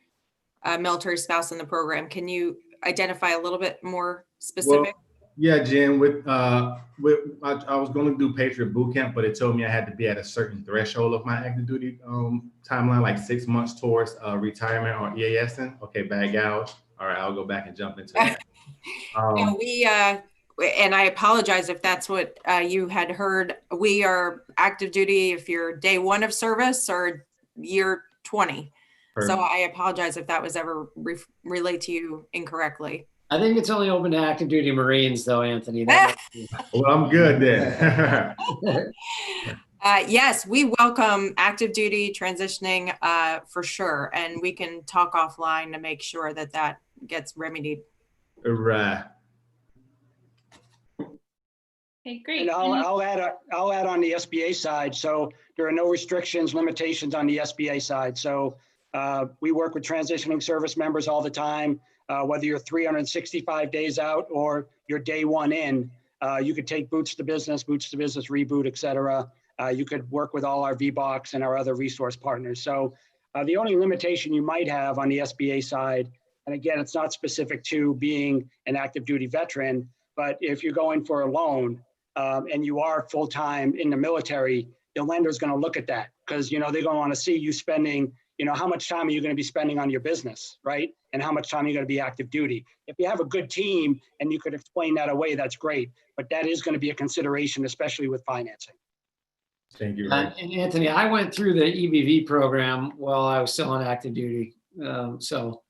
military spouse in the program. Can you identify a little bit more specific? Yeah, Jen, I was going to do Patriot Boot Camp, but it told me I had to be at a certain threshold of my active duty timeline, like 6 months towards retirement or EASing. Okay, bad gals. All right, I'll go back and jump into that. No, and I apologize if that's what you had heard. We are active duty if you're day 1 of service or year 20. Perfect. So I apologize if that was ever relayed to you incorrectly. I think it's only open to active duty Marines though, Anthony. Well, I'm good then. Yes, we welcome active duty transitioning for sure. And we can talk offline to make sure that that gets remedied. Right. Okay, great. And I'll add on the SBA side. So there are no restrictions, limitations on the SBA side. So we work with transitioning service members all the time. Whether you're 365 days out or you're day 1 in, you could take boots to business, reboot, et cetera. You could work with all our VBOCs and our other resource partners. So the only limitation you might have on the SBA side, and again, it's not specific to being an active duty veteran, but if you're going for a loan and you are full-time in the military, the lender is going to look at that because, they're going to want to see you spending, how much time are you going to be spending on your business, right? And how much time are you going to be active duty? If you have a good team and you could explain that away, that's great. But that is going to be a consideration, especially with financing. Thank you. And Anthony, I went through the EBV program while I was still on active duty. So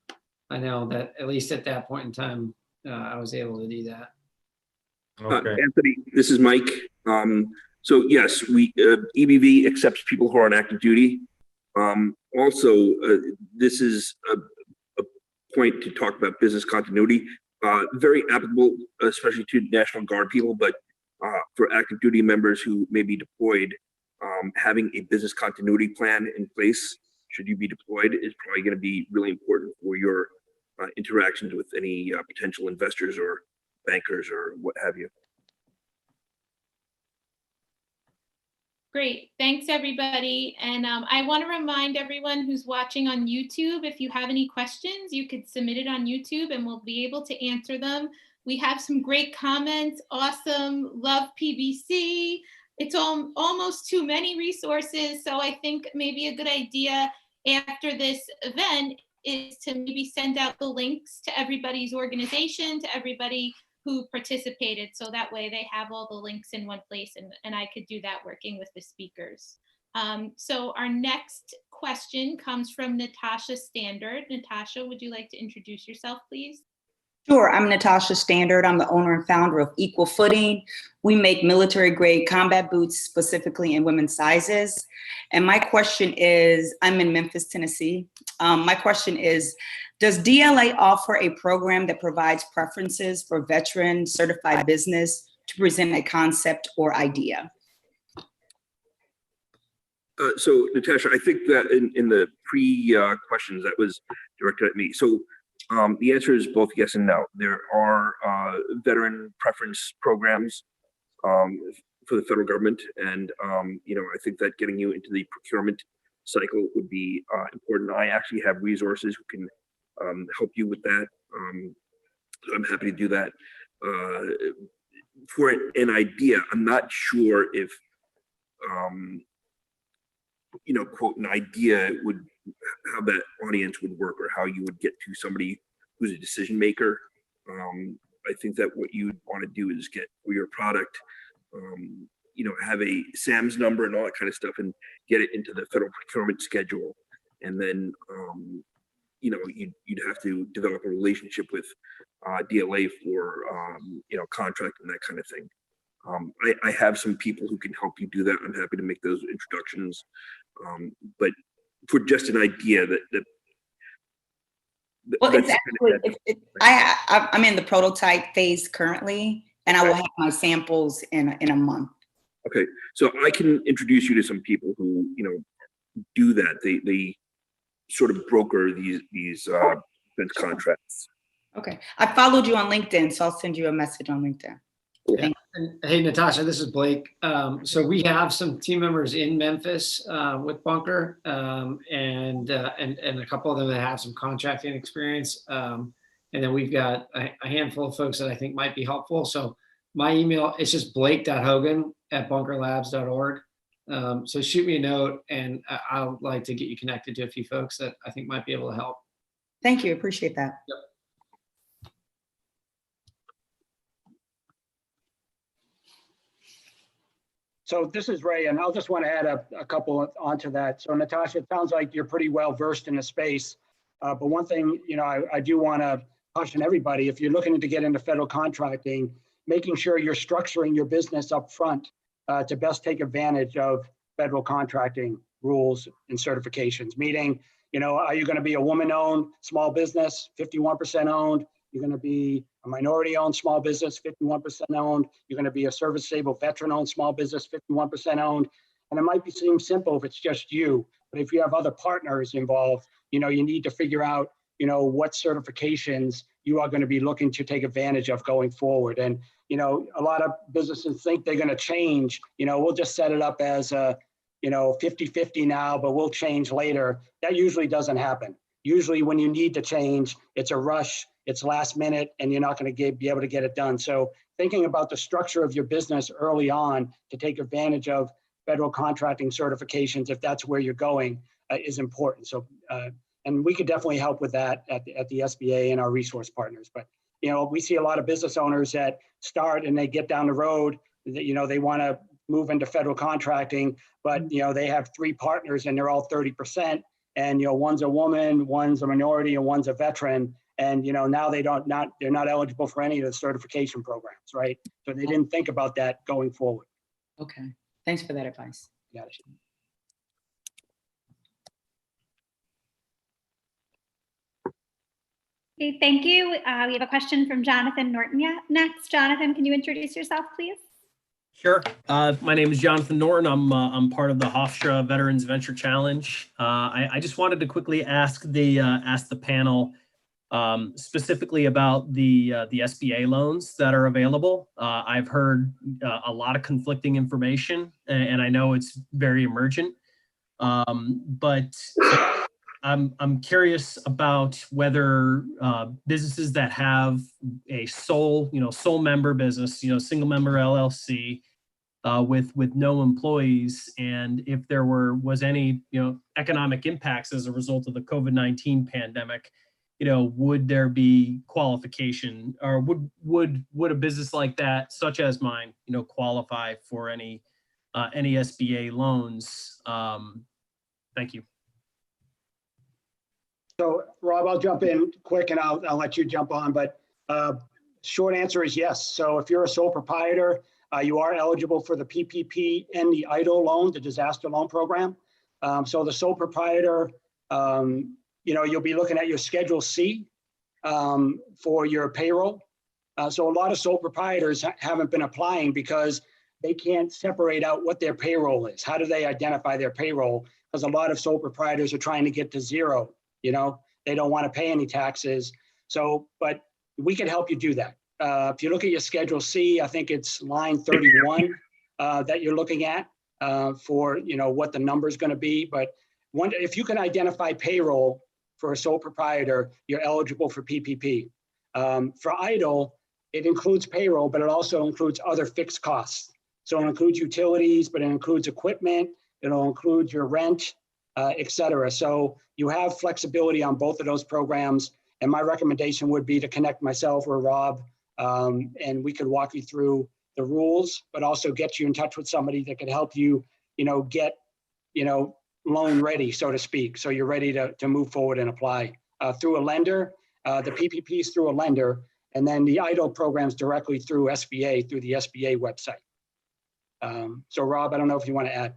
I know that at least at that point in time, I was able to do that. Okay. Anthony, this is Mike. So yes, EBV accepts people who are on active duty. Also, this is a point to talk about business continuity. Very applicable, especially to National Guard people, but for active duty members who may be deployed, having a business continuity plan in place should you be deployed is probably going to be really important for your interactions with any potential investors or bankers or what have you. Great. Thanks, everybody. And I want to remind everyone who's watching on YouTube, if you have any questions, you could submit it on YouTube and we'll be able to answer them. We have some great comments. Awesome. Love PBC. It's almost too many resources. So I think maybe a good idea after this event is to maybe send out the links to everybody's organization, to everybody who participated. So that way they have all the links in one place and I could do that working with the speakers. So our next question comes from Natasha Standard. Natasha, would you like to introduce yourself, please? Sure, I'm Natasha Standard. I'm the owner and founder of Equal Footing. We make military grade combat boots specifically in women's sizes. And my question is, I'm in Memphis, Tennessee. My question is, does DLA offer a program that provides preferences for veteran certified business to present a concept or idea? So Natasha, I think that in the pre-questions that was directed at me. So the answer is both yes and no. There are veteran preference programs for the federal government. And, I think that getting you into the procurement cycle would be important. I actually have resources who can help you with that. So I'm happy to do that. For an idea, I'm not sure if, quote, an idea would, how that audience would work or how you would get to somebody who's a decision maker. I think that what you would want to do is get for your product, have a SAMS number and all that kind of stuff and get it into the federal procurement schedule. And then, you'd have to develop a relationship with DLA for, contract and that kind of thing. I have some people who can help you do that. I'm happy to make those introductions. But for just an idea well, it's actually, I'm in the prototype phase currently, and I will have my samples in a month. Okay, so I can introduce you to some people who, do that. They sort of broker these defense contracts. Okay, I followed you on LinkedIn, so I'll send you a message on LinkedIn. Cool. Thank And hey, Natasha, this is Blake. So we have some team members in Memphis with Bunker, and a couple of them that have some contracting experience. And then we've got a handful of folks that I think might be helpful. So my email is just blake.hogan@bunkerlabs.org. So shoot me a note, and I'll like to get you connected to a few folks that I think might be able to help. Thank you. Appreciate that. Yep. So this is Ray, and I'll just want to add a couple onto that. So Natasha, it sounds like you're pretty well versed in the space. But one thing, I do want to caution everybody, if you're looking to get into federal contracting, making sure you're structuring your business up front to best take advantage of federal contracting rules and certifications. Meaning, are you going to be a woman-owned small business, 51% owned? You're going to be a minority-owned small business, 51% owned. You're going to be a service-disabled veteran-owned small business, 51% owned. And it might seem simple if it's just you, but if you have other partners involved, you need to figure out, what certifications you are going to be looking to take advantage of going forward. And, a lot of businesses think they're going to change. We'll just set it up as a, 50-50 now, but we'll change later. That usually doesn't happen. Usually when you need to change, it's a rush, it's last minute, and you're not going to be able to get it done. So thinking about the structure of your business early on to take advantage of federal contracting certifications, if that's where you're going, is important. So, and we could definitely help with that at the SBA and our resource partners. But, we see a lot of business owners that start and they get down the road, that, they want to move into federal contracting, but, they have 3 partners and they're all 30%. And, one's a woman, one's a minority, and one's a veteran. And, now they're not eligible for any of the certification programs, right? So they didn't think about that going forward. Okay. Thanks for that advice. Got it. Okay, thank you. We have a question from Jonathan Norton next. Jonathan, can you introduce yourself, please? Sure. My name is Jonathan Norton. I'm part of the Hofstra Veterans Venture Challenge. I just wanted to quickly ask the panel specifically about the SBA loans that are available. I've heard a lot of conflicting information, and I know it's very emergent. But I'm curious about whether businesses that have a sole member business, single member LLC with no employees, and if there was any economic impacts as a result of the COVID-19 pandemic, would there be qualification, or would a business like that, such as mine, qualify for any SBA loans? Thank you. So Rob, I'll jump in quick and I'll let you jump on, but short answer is yes. So if you're a sole proprietor, you are eligible for the PPP and the EIDL loan, the disaster loan program. So the sole proprietor, you'll be looking at your Schedule C for your payroll. So a lot of sole proprietors haven't been applying because they can't separate out what their payroll is. How do they identify their payroll? Because a lot of sole proprietors are trying to get to zero. They don't want to pay any taxes. So, but we can help you do that. If you look at your Schedule C, I think it's line 31 that you're looking at for, what the number is going to be. But if you can identify payroll for a sole proprietor, you're eligible for PPP. For EIDL, it includes payroll, but it also includes other fixed costs. So it includes utilities, but it includes equipment. It'll include your rent, et cetera. So you have flexibility on both of those programs. And my recommendation would be to connect myself or Rob, and we could walk you through the rules, but also get you in touch with somebody that could help you, get, loan ready, so to speak. So you're ready to move forward and apply through a lender. The PPP is through a lender, and then the EIDL programs directly through SBA, through the SBA website. So Rob, I don't know if you want to add.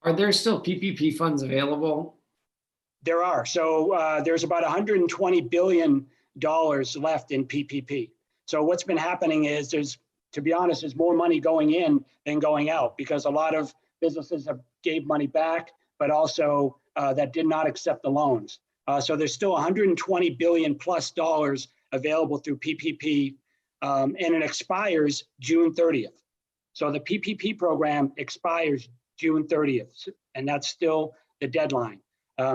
Are there still PPP funds available? There are. So there's about $120 billion left in PPP. So what's been happening is to be honest, there's more money going in than going out because a lot of businesses have gave money back, but also that did not accept the loans. So there's still $120 billion plus available through PPP. and it expires June 30th. So the PPP program expires June 30th, and that's still the deadline.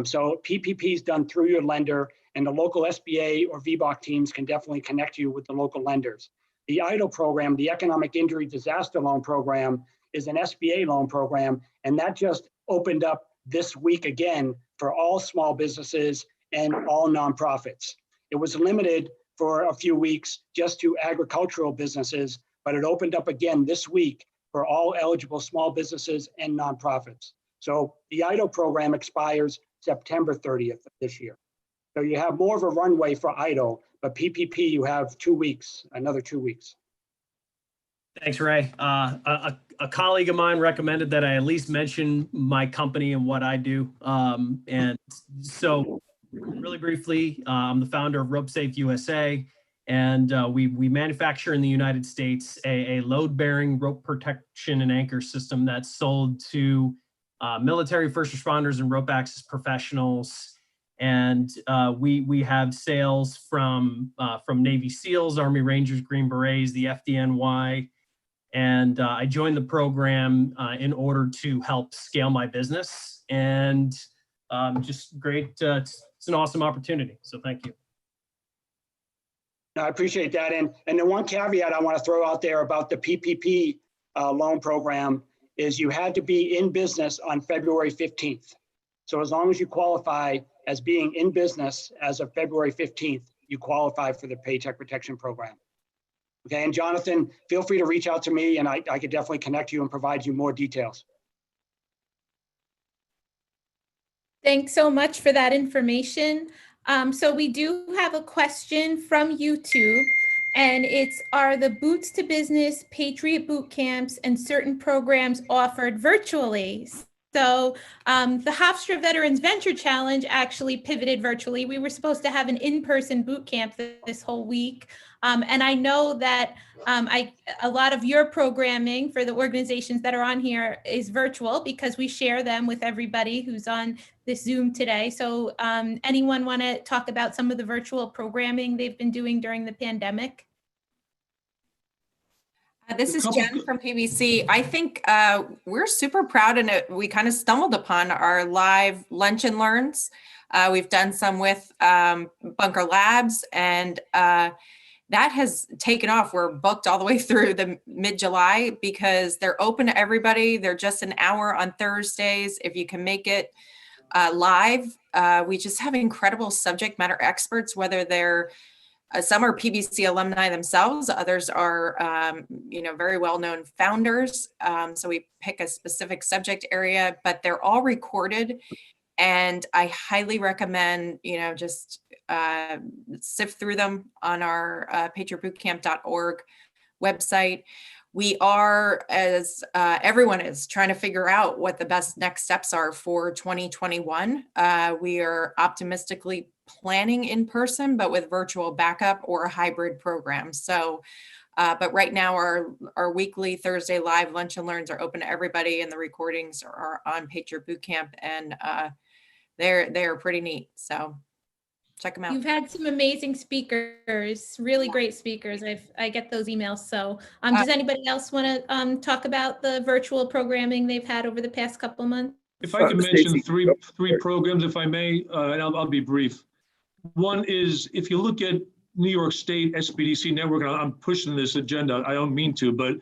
So PPP is done through your lender, and the local SBA or VBOC teams can definitely connect you with the local lenders. The EIDL program, the Economic Injury Disaster Loan Program, is an SBA loan program, and that just opened up this week again for all small businesses and all nonprofits. It was limited for a few weeks just to agricultural businesses, but it opened up again this week for all eligible small businesses and nonprofits. So the EIDL program expires September 30th of this year. So you have more of a runway for EIDL, but PPP you have 2 weeks, another 2 weeks. Thanks, Ray. A colleague of mine recommended that I at least mention my company and what I do. And so really briefly, I'm the founder of RopeSafe USA, and we manufacture in the United States a load-bearing rope protection and anchor system that's sold to military, first responders, and rope access professionals. And we have sales from Navy SEALs, Army Rangers, Green Berets, the FDNY. And I joined the program in order to help scale my business, and just great. It's an awesome opportunity. So thank you. I appreciate that. And the one caveat I want to throw out there about the PPP loan program is you had to be in business on February 15th. So as long as you qualify as being in business as of February 15th, you qualify for the Paycheck Protection Program. Okay, and Jonathan, feel free to reach out to me, and I could definitely connect you and provide you more details. Thanks so much for that information. So we do have a question from YouTube, and it's, are the Boots to Business Patriot Boot Camps and certain programs offered virtually? So the Hofstra Veterans Venture Challenge actually pivoted virtually. We were supposed to have an in-person boot camp this whole week. And I know that a lot of your programming for the organizations that are on here is virtual because we share them with everybody who's on this Zoom today. So anyone want to talk about some of the virtual programming they've been doing during the pandemic? This is Jen from PBC. I think we're super proud, and we kind of stumbled upon our live lunch and learns. We've done some with Bunker Labs, and that has taken off. We're booked all the way through the mid-July because they're open to everybody. They're just an hour on Thursdays if you can make it live. We just have incredible subject matter experts, whether they're some are PBC alumni themselves, others are, very well-known founders. So we pick a specific subject area, but they're all recorded. And I highly recommend, just sift through them on our patriotbootcamp.org website. We are, as everyone is, trying to figure out what the best next steps are for 2021. We are optimistically planning in person, but with virtual backup or a hybrid program. So, but right now our weekly Thursday live lunch and learns are open to everybody, and the recordings are on Patriot Bootcamp, and they're pretty neat. So check them out. You've had some amazing speakers, really great speakers. I get those emails. So does anybody else want to talk about the virtual programming they've had over the past couple months? If I can mention three programs, if I may, and I'll be brief. One is, if you look at New York State SBDC network, and I'm pushing this agenda, I don't mean to, but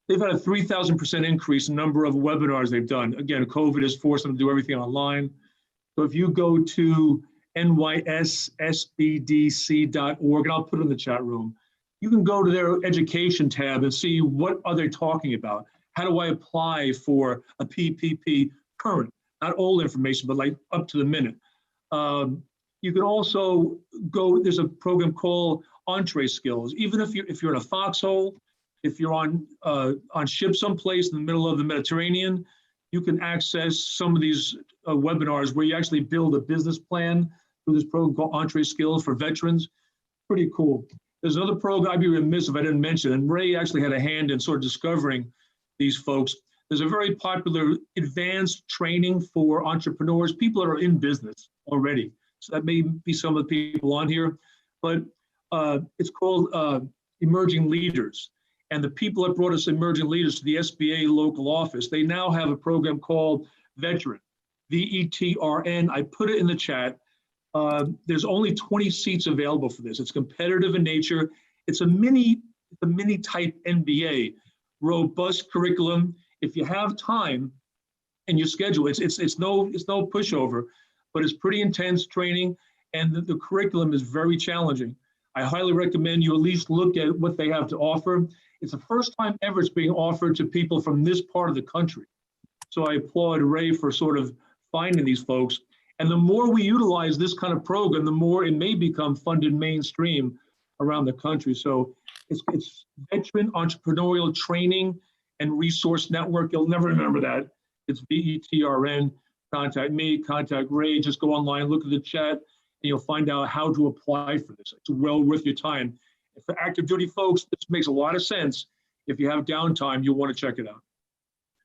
they've had a 3,000% increase in number of webinars they've done. Again, COVID has forced them to do everything online. So if you go to nyssbdc.org, and I'll put it in the chat room, you can go to their education tab and see what are they talking about. How do I apply for a PPP current, not old information, but like up to the minute. You can also go, there's a program called Entree Skills. Even if you're in a foxhole, if you're on ship someplace in the middle of the Mediterranean, you can access some of these webinars where you actually build a business plan through this program called Entree Skills for veterans. Pretty cool. There's another program I'd be remiss if I didn't mention, and Ray actually had a hand in sort of discovering these folks. There's a very popular advanced training for entrepreneurs, people that are in business already. So that may be some of the people on here, but it's called, emerging leaders. And the people that brought us emerging leaders to the SBA local office, they now have a program called Veteran, VETRN. I put it in the chat. There's only 20 seats available for this. It's competitive in nature. It's a mini type MBA, robust curriculum. If you have time and you schedule, it's no pushover, but it's pretty intense training, and the curriculum is very challenging. I highly recommend you at least look at what they have to offer. It's the first time ever it's being offered to people from this part of the country. So I applaud Ray for sort of finding these folks. And the more we utilize this kind of program, the more it may become funded mainstream around the country. So it's Veteran Entrepreneurial Training and Resource Network. You'll never remember that. It's VETRN. Contact me, contact Ray. Just go online, look at the chat, and you'll find out how to apply for this. It's well worth your time. And for active duty folks, this makes a lot of sense. If you have downtime, you'll want to check it out.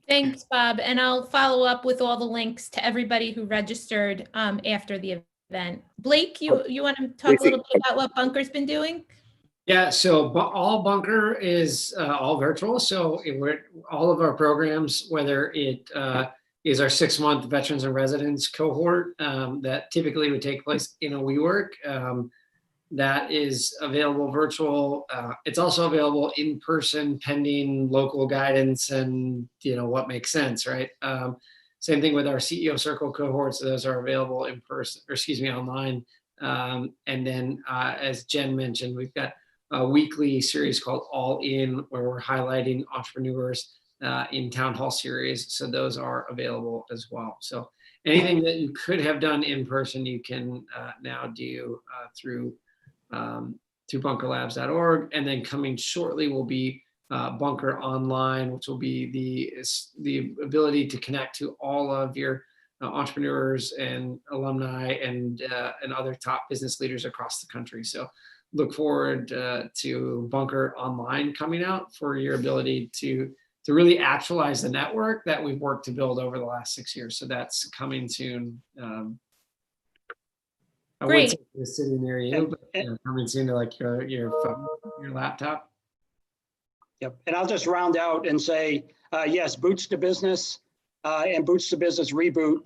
Thanks, Bob. And I'll follow up with all the links to everybody who registered after the event. Blake, you want to talk a little bit about what Bunker's been doing? Yeah, so all Bunker is all virtual. So all of our programs, whether it is our 6-month veterans and residents cohort that typically would take place in a WeWork, that is available virtual. It's also available in person pending local guidance and what makes sense, right? Same thing with our CEO Circle cohorts. Those are available in person, or excuse me, online. And then as Jen mentioned, we've got a weekly series called All In, where we're highlighting entrepreneurs in town hall series. So those are available as well. So anything that you could have done in person, you can now do through bunkerlabs.org. And then coming shortly will be Bunker Online, which will be the ability to connect to all of your entrepreneurs and alumni and other top business leaders across the country. So look forward to Bunker Online coming out for your ability to really actualize the network that we've worked to build over the last 6 years. So that's coming soon. I Great. would say it's sitting near you, but coming soon to like your phone, your laptop. Yep. And I'll just round out and say, yes, Boots to Business and Boots to Business Reboot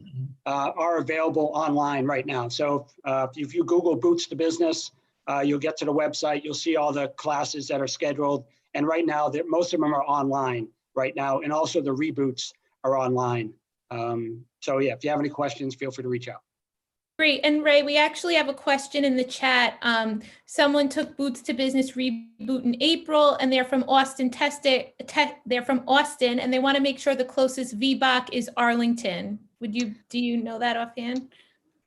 are available online right now. So if you Google Boots to Business, you'll get to the website. You'll see all the classes that are scheduled. And right now, most of them are online right now. And also the reboots are online. So yeah, if you have any questions, feel free to reach out. Great. And Ray, we actually have a question in the chat. Someone took Boots to Business Reboot in April, and they're from Austin. They're from Austin, and they want to make sure the closest VBOC is Arlington. Do you know that offhand?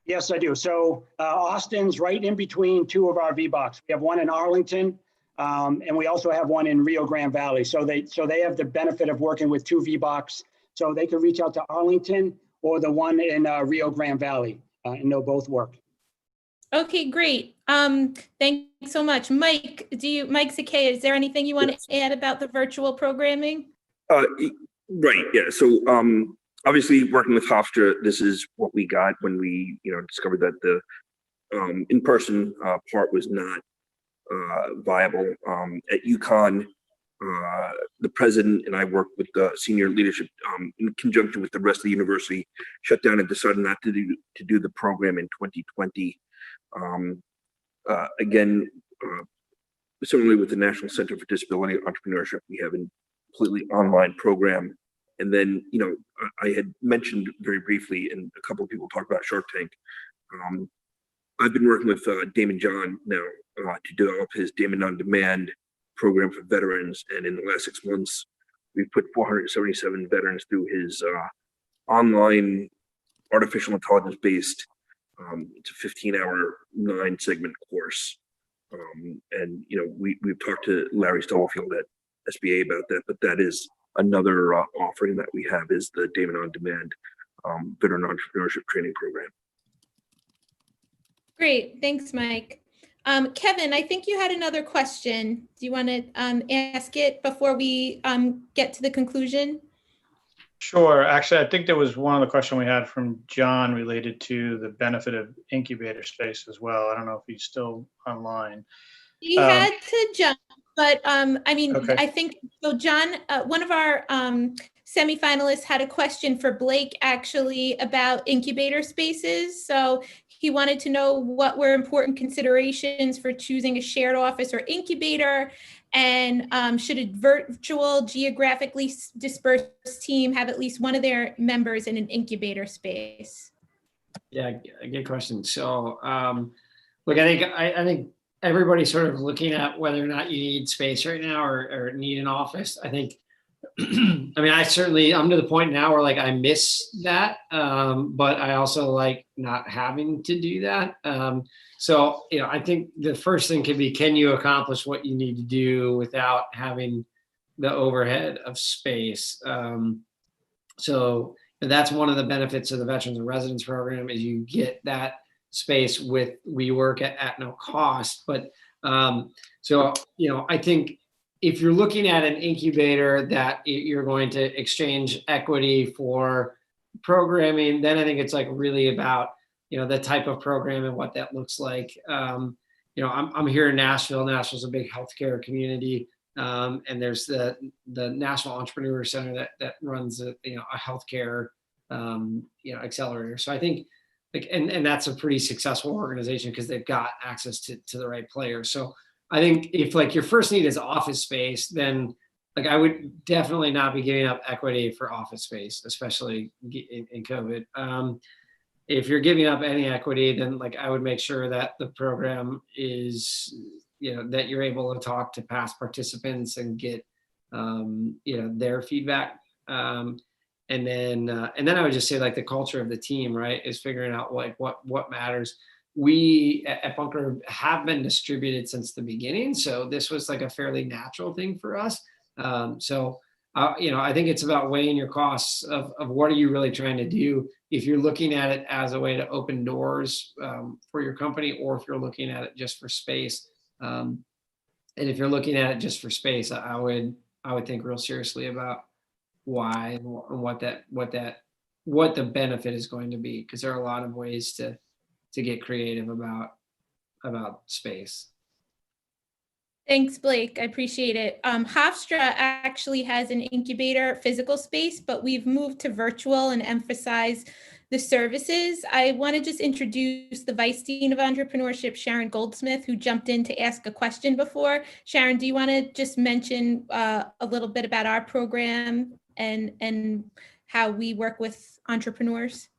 Yes, I do. So Austin's right in between two of our VBOCs. We have one in Arlington, and we also have one in Rio Grande Valley. So they have the benefit of working with two VBOCs. So they can reach out to Arlington or the one in Rio Grande Valley. And they'll both work. Okay, great. Thank you so much. Mike Zakea, is there anything you want to add about the virtual programming? Right, yeah. So obviously working with Hofstra, this is what we got when we discovered that the in-person part was not viable. At UConn, the president and I worked with the senior leadership in conjunction with the rest of the university, shut down and decided not to do the program in 2020. Again, similarly with the National Center for Disability Entrepreneurship, we have a completely online program. And then, I had mentioned very briefly, and a couple of people talked about Shark Tank. I've been working with Damon John now to develop his Damon On Demand program for veterans, and in the last 6 months we've put 477 veterans through his online artificial intelligence based it's a 15-hour 9-segment course, and we've talked to Larry Stubblefield at SBA about that, but that is another offering that we have, is the Damon On Demand veteran entrepreneurship training program. Great, thanks, Mike. Kevin, I think you had another question. Do you want to ask it before we get to the conclusion? Sure. Actually, I think there was one other question we had from John related to the benefit of incubator space as well. I don't know if he's still online. He had to jump, but I mean, Okay. I think, so John, one of our semifinalists had a question for Blake actually about incubator spaces. So he wanted to know what were important considerations for choosing a shared office or incubator, and should a virtual geographically dispersed team have at least one of their members in an incubator space? Yeah, good question. So, look, I think everybody's sort of looking at whether or not you need space right now or need an office. I think, I mean, I'm to the point now where like I miss that, but I also like not having to do that. So, you know, I think the first thing could be, can you accomplish what you need to do without having the overhead of space? So that's one of the benefits of the Veterans and Residents Program, is you get that space with WeWork at no cost. But so, you know, I think if you're looking at an incubator that you're going to exchange equity for programming, then I think it's like really about, you know, the type of program and what that looks like. You know, I'm here in Nashville. Nashville's a big healthcare community. And there's the National Entrepreneur Center that runs a healthcare accelerator. So I think and that's a pretty successful organization because they've got access to the right players. So I think if like your first need is office space, then like I would definitely not be giving up equity for office space, especially in COVID. If you're giving up any equity, then like I would make sure that the program is, that you're able to talk to past participants and get, their feedback. And then I would just say like the culture of the team, right, is figuring out like what matters. We at Bunker have been distributed since the beginning, so this was like a fairly natural thing for us. I think it's about weighing your costs of what are you really trying to do. If you're looking at it as a way to open doors for your company, or if you're looking at it just for space. And if you're looking at it just for space, I would think real seriously about why and what the benefit is going to be, because there are a lot of ways to get creative about space. Thanks, Blake. I appreciate it. Hofstra actually has an incubator physical space, but we've moved to virtual and emphasize the services. I want to just introduce the Vice Dean of Entrepreneurship, Sharon Goldsmith, who jumped in to ask a question before. Sharon, do you want to just mention a little bit about our program and how we work with entrepreneurs?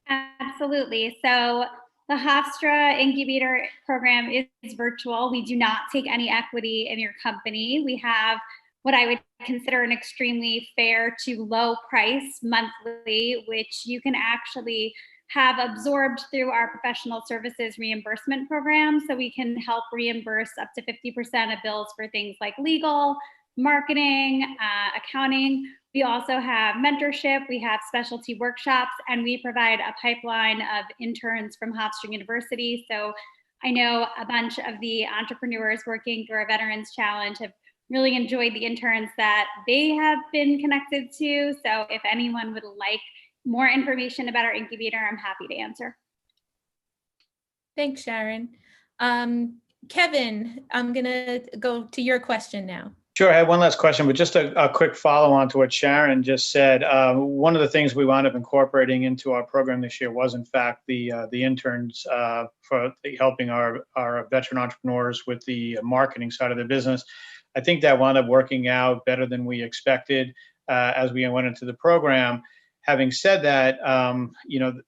Absolutely. So the Hofstra Incubator Program is virtual. We do not take any equity in your company. We have what I would consider an extremely fair to low price monthly, which you can actually have absorbed through our professional services reimbursement program. So we can help reimburse up to 50% of bills for things like legal, marketing, accounting. We also have mentorship, we have specialty workshops, and we provide a pipeline of interns from Hofstra University. So I know a bunch of the entrepreneurs working through our Veterans Challenge have really enjoyed the interns that they have been connected to. So if anyone would like more information about our incubator, I'm happy to answer. Thanks, Sharon. Kevin, I'm gonna go to your question now. Sure, I had one last question, but just a quick follow on to what Sharon just said. One of the things we wound up incorporating into our program this year was, in fact, the interns for helping our veteran entrepreneurs with the marketing side of the business. I think that wound up working out better than we expected as we went into the program. Having said that,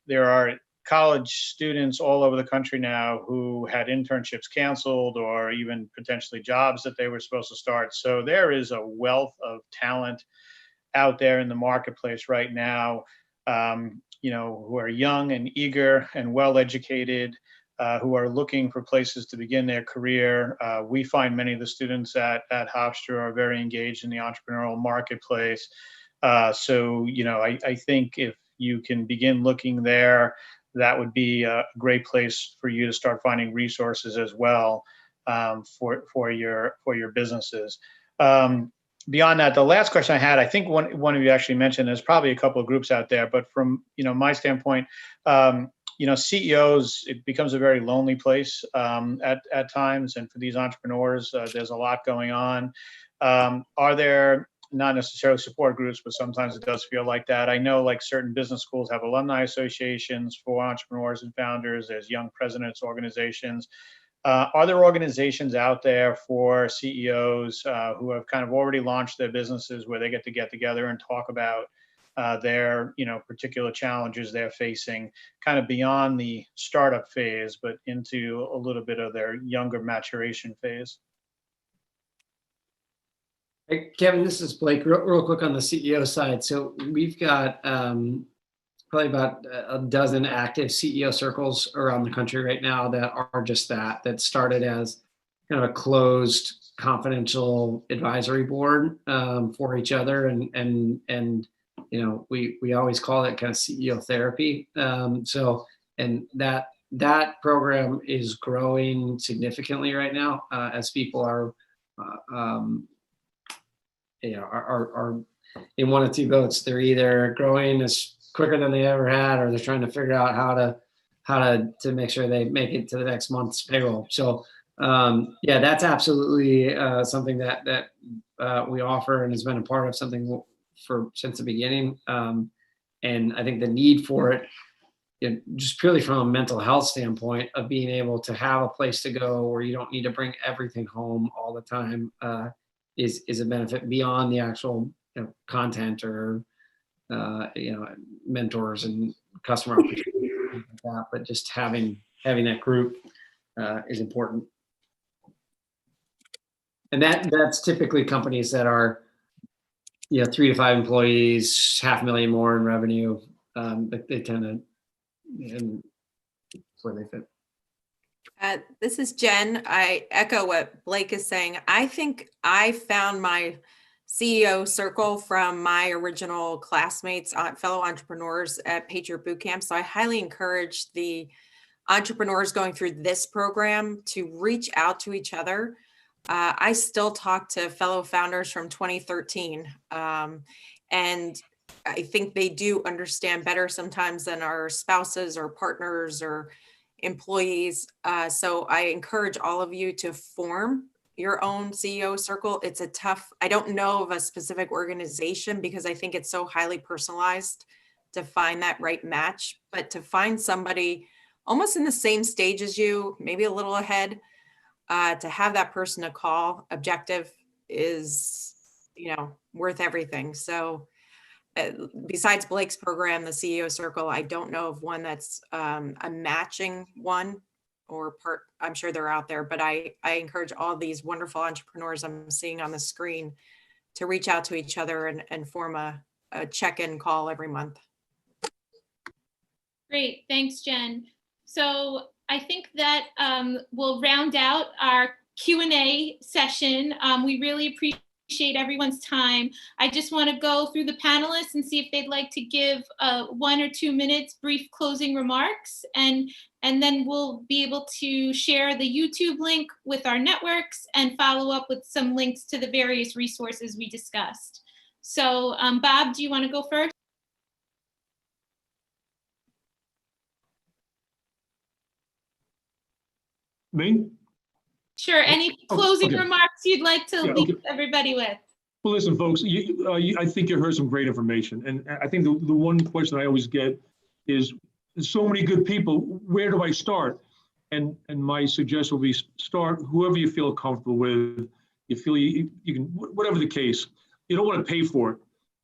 there are college students all over the country now who had internships canceled or even potentially jobs that they were supposed to start. So there is a wealth of talent out there in the marketplace right now, who are young and eager and well-educated, who are looking for places to begin their career. We find many of the students at Hofstra are very engaged in the entrepreneurial marketplace. I think if you can begin looking there, that would be a great place for you to start finding resources as well for your businesses. Beyond that, the last question I had, I think one of you actually mentioned there's probably a couple of groups out there, but from my standpoint, CEOs, it becomes a very lonely place at times. And for these entrepreneurs, there's a lot going on. Are there not necessarily support groups, but sometimes it does feel like that. I know like certain business schools have alumni associations for entrepreneurs and founders. There's young presidents organizations. Are there organizations out there for CEOs who have kind of already launched their businesses where they get together and talk about their particular challenges they're facing, kind of beyond the startup phase, but into a little bit of their younger maturation phase? Hey, Kevin, this is Blake. Real quick on the CEO side. So we've got probably about a dozen active CEO circles around the country right now that are just that started as kind of a closed, confidential advisory board for each other, and we always call it kind of CEO therapy. And that program is growing significantly right now as people are in one of two boats. They're either growing as quicker than they ever had, or they're trying to figure out how to make sure they make it to the next month's payroll. So that's absolutely something that we offer and has been a part of something since the beginning. And I think the need for it, just purely from a mental health standpoint of being able to have a place to go where you don't need to bring everything home all the time, is a benefit beyond the actual content or mentors and customer opportunities like that. But just having that group is important. And that's typically companies that are 3 to 5 employees, $500,000 more in revenue. They tend to, and that's where they fit. This is Jen. I echo what Blake is saying. I think I found my CEO circle from my original classmates, fellow entrepreneurs at Patriot Bootcamp. So I highly encourage the entrepreneurs going through this program to reach out to each other. I still talk to fellow founders from 2013, and I think they do understand better sometimes than our spouses or partners or employees. So I encourage all of you to form your own CEO circle. It's I don't know of a specific organization because I think it's so highly personalized to find that right match, but to find somebody almost in the same stage as you, maybe a little ahead, to have that person to call objective is, worth everything. So besides Blake's program, the CEO Circle, I don't know of one that's a matching one or part. I'm sure they're out there, but I encourage all these wonderful entrepreneurs I'm seeing on the screen to reach out to each other and form a check-in call every month. Great, thanks, Jen. So I think that we'll round out our Q&A session. We really appreciate everyone's time. I just want to go through the panelists and see if they'd like to give 1 or 2 minutes brief closing remarks, and then we'll be able to share the YouTube link with our networks and follow up with some links to the various resources we discussed. So Bob, do you want to go first? Me? Sure. Any closing remarks you'd like to leave everybody with? Well, listen, folks, I think you heard some great information. And I think the one question I always get is, there's so many good people, where do I start? And my suggestion will be, start whoever you feel comfortable with. You feel you can, whatever the case, you don't want to pay for it.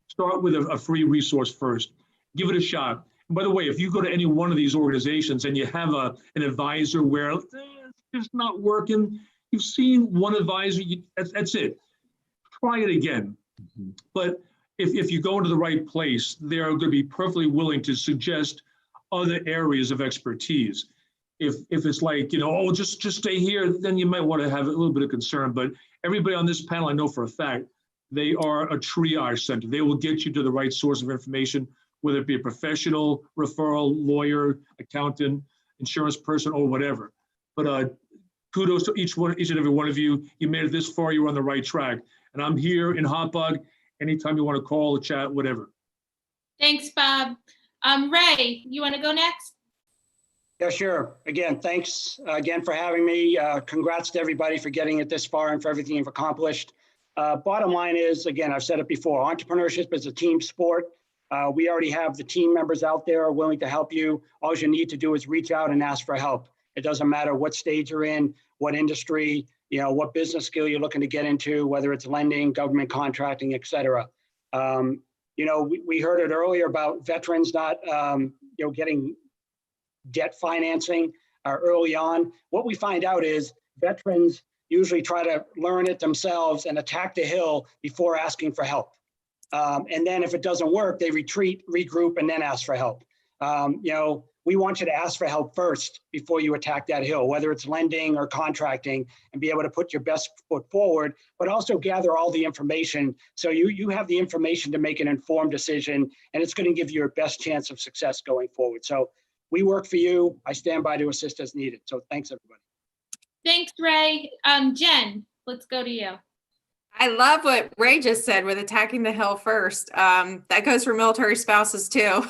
Start with a free resource first. Give it a shot. And by the way, if you go to any one of these organizations and you have an advisor where it's not working, you've seen one advisor, that's it. Try it again. Mm-hmm. But if you go into the right place, they are going to be perfectly willing to suggest other areas of expertise. If it's like, just stay here, then you might want to have a little bit of concern. But everybody on this panel, I know for a fact, they are a triage center. They will get you to the right source of information, whether it be a professional, referral, lawyer, accountant, insurance person, or whatever. But kudos to each and every one of you. You made it this far, you're on the right track. And I'm here in Hot Bug anytime you want to call or chat, whatever. Thanks, Bob. Ray, you want to go next? Yeah, sure. Again, thanks again for having me. Congrats to everybody for getting it this far and for everything you've accomplished. Bottom line is, again, I've said it before, entrepreneurship is a team sport. We already have the team members out there willing to help you. All you need to do is reach out and ask for help. It doesn't matter what stage you're in, what industry, what business skill you're looking to get into, whether it's lending, government contracting, et cetera. We heard it earlier about veterans not, getting debt financing early on. What we find out is veterans usually try to learn it themselves and attack the hill before asking for help. And then if it doesn't work, they retreat, regroup, and then ask for help. We want you to ask for help first before you attack that hill, whether it's lending or contracting, and be able to put your best foot forward, but also gather all the information so you have the information to make an informed decision, and it's going to give you your best chance of success going forward. So we work for you. I stand by to assist as needed. So thanks, everybody. Thanks, Ray. Jen, let's go to you. I love what Ray just said with attacking the hill first. That goes for military spouses too.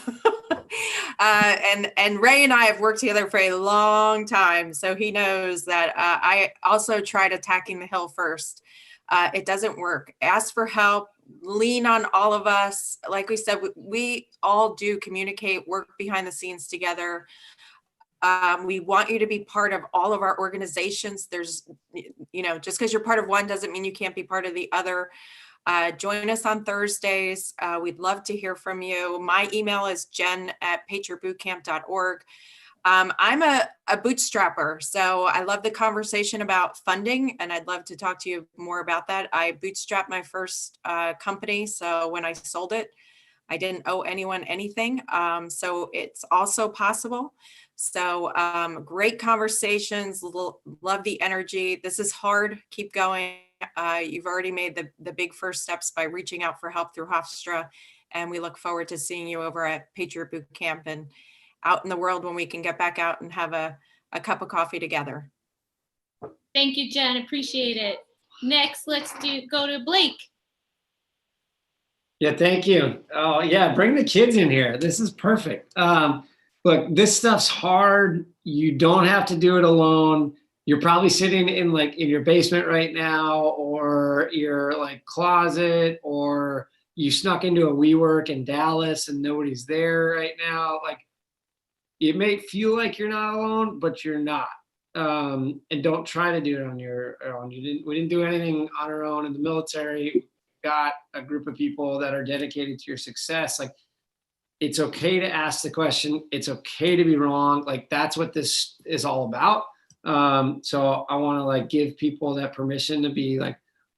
And Ray and I have worked together for a long time, so he knows that I also tried attacking the hill first. It doesn't work. Ask for help, lean on all of us. Like we said, we all do communicate, work behind the scenes together. We want you to be part of all of our organizations. There's, just because you're part of one doesn't mean you can't be part of the other. Join us on Thursdays. We'd love to hear from you. My email is jen@patriotbootcamp.org. I'm a bootstrapper, so I love the conversation about funding, and I'd love to talk to you more about that. I bootstrapped my first company, so when I sold it, I didn't owe anyone anything. So it's also possible. So great conversations, love the energy. This is hard, keep going. You've already made the big first steps by reaching out for help through Hofstra, and we look forward to seeing you over at Patriot Boot Camp and out in the world when we can get back out and have a cup of coffee together. Thank you, Jen. Appreciate it. Next, let's go to Blake. Yeah, thank you. Oh, yeah, bring the kids in here. This is perfect. Look, this stuff's hard. You don't have to do it alone. You're probably sitting in your basement right now, or your closet, or you snuck into a WeWork in Dallas and nobody's there right now. It may feel like you're not alone, but you're not. And don't try to do it on your own. We didn't do anything on our own in the military. We've got a group of people that are dedicated to your success. It's okay to ask the question. It's okay to be wrong. That's what this is all about. So I want to give people that permission to be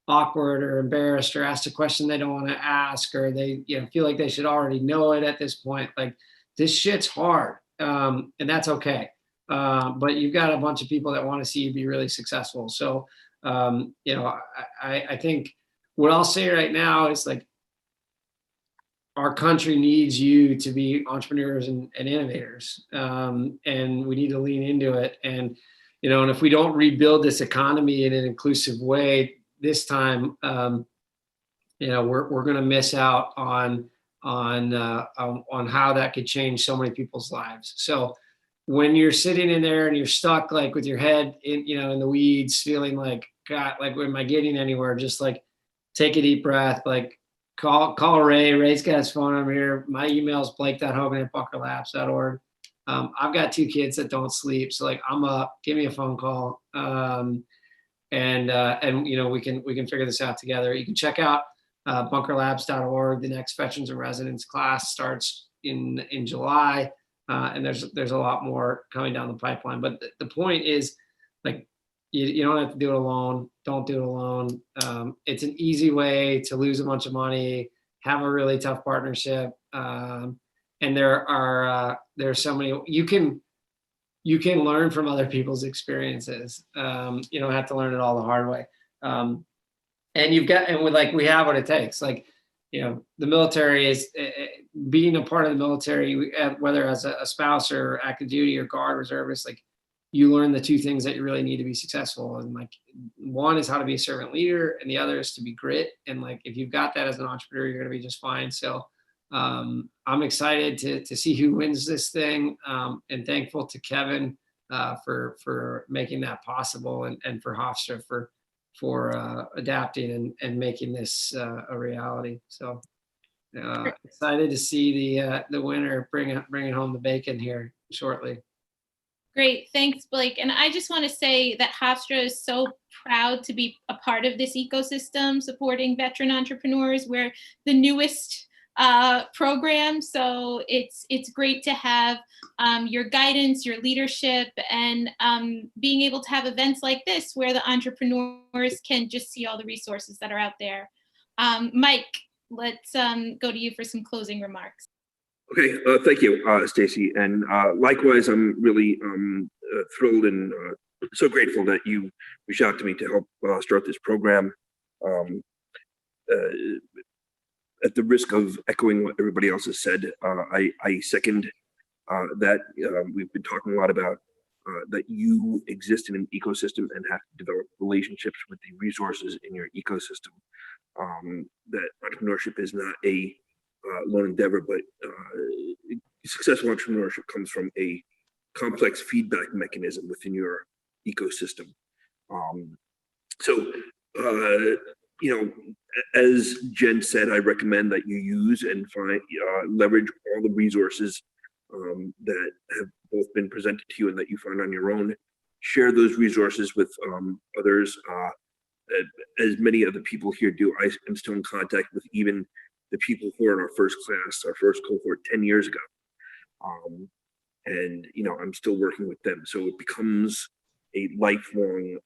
awkward or embarrassed or ask a question they don't want to ask, or they feel like they should already know it at this point. This shit's hard, and that's okay. But you've got a bunch of people that want to see you be really successful. So I think what I'll say right now is our country needs you to be entrepreneurs and innovators, and we need to lean into it. And and if we don't rebuild this economy in an inclusive way this time, we're going to miss out on how that could change so many people's lives. So when you're sitting in there and you're stuck with your head in the weeds, feeling God, am I getting anywhere? Just take a deep breath, call Ray. Ray's got his phone number here. My email is blake.hogan@bunkerlabs.org. I've got 2 kids that don't sleep, so I'm up. Give me a phone call, and we can figure this out together. You can check out bunkerlabs.org. The next Veterans and Residents class starts in July, and there's a lot more coming down the pipeline. But the point is, you don't have to do it alone. Don't do it alone. It's an easy way to lose a bunch of money, have a really tough partnership. And there are so many, you can learn from other people's experiences. You don't have to learn it all the hard way. And we have what it takes. The military is being a part of the military, whether as a spouse or active duty or guard reservist, you learn the 2 things that you really need to be successful. And one is how to be a servant leader, and the other is to be grit. And if you've got that as an entrepreneur, you're going to be just fine. So I'm excited to see who wins this thing, and thankful to Kevin for making that possible, and for Hofstra for adapting and making this a reality. So excited to see the winner bringing home the bacon here shortly. Great, thanks, Blake. And I just want to say that Hofstra is so proud to be a part of this ecosystem supporting veteran entrepreneurs. We're the newest program, so it's great to have your guidance, your leadership, and being able to have events like this where the entrepreneurs can just see all the resources that are out there. Mike, let's go to you for some closing remarks. Okay, thank you, Stacy. And likewise, I'm really thrilled and so grateful that you reached out to me to help start this program. At the risk of echoing what everybody else has said, I second that. We've been talking a lot about that you exist in an ecosystem and have to develop relationships with the resources in your ecosystem. That entrepreneurship is not a lone endeavor, but successful entrepreneurship comes from a complex feedback mechanism within your ecosystem. As Jen said, I recommend that you use and leverage all the resources that have both been presented to you and that you find on your own. Share those resources with others. As many of the people here do, I am still in contact with even the people who are in our first class, our first cohort 10 years ago. And I'm still working with them. So it becomes a lifelong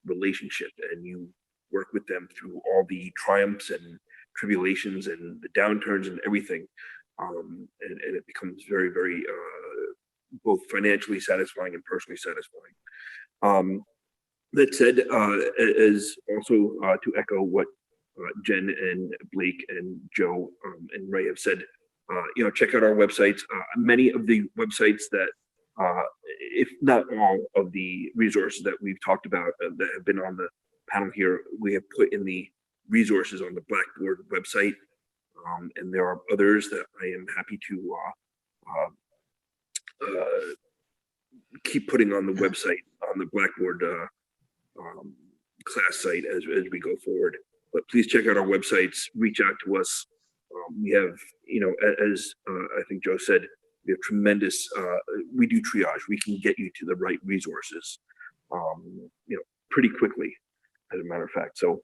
relationship, and you work with them through all the triumphs and tribulations and the downturns and everything. And it becomes very, very both financially satisfying and personally satisfying. That said, as also to echo what Jen and Blake and Joe and Ray have said, check out our websites. Many of the websites that, if not all of the resources that we've talked about that have been on the panel here, we have put in the resources on the Blackboard website. And there are others that I am happy to keep putting on the website, on the Blackboard class site as we go forward. But please check out our websites, reach out to us. We have, as I think Joe said, we have tremendous, we do triage. We can get you to the right resources, pretty quickly, as a matter of fact. So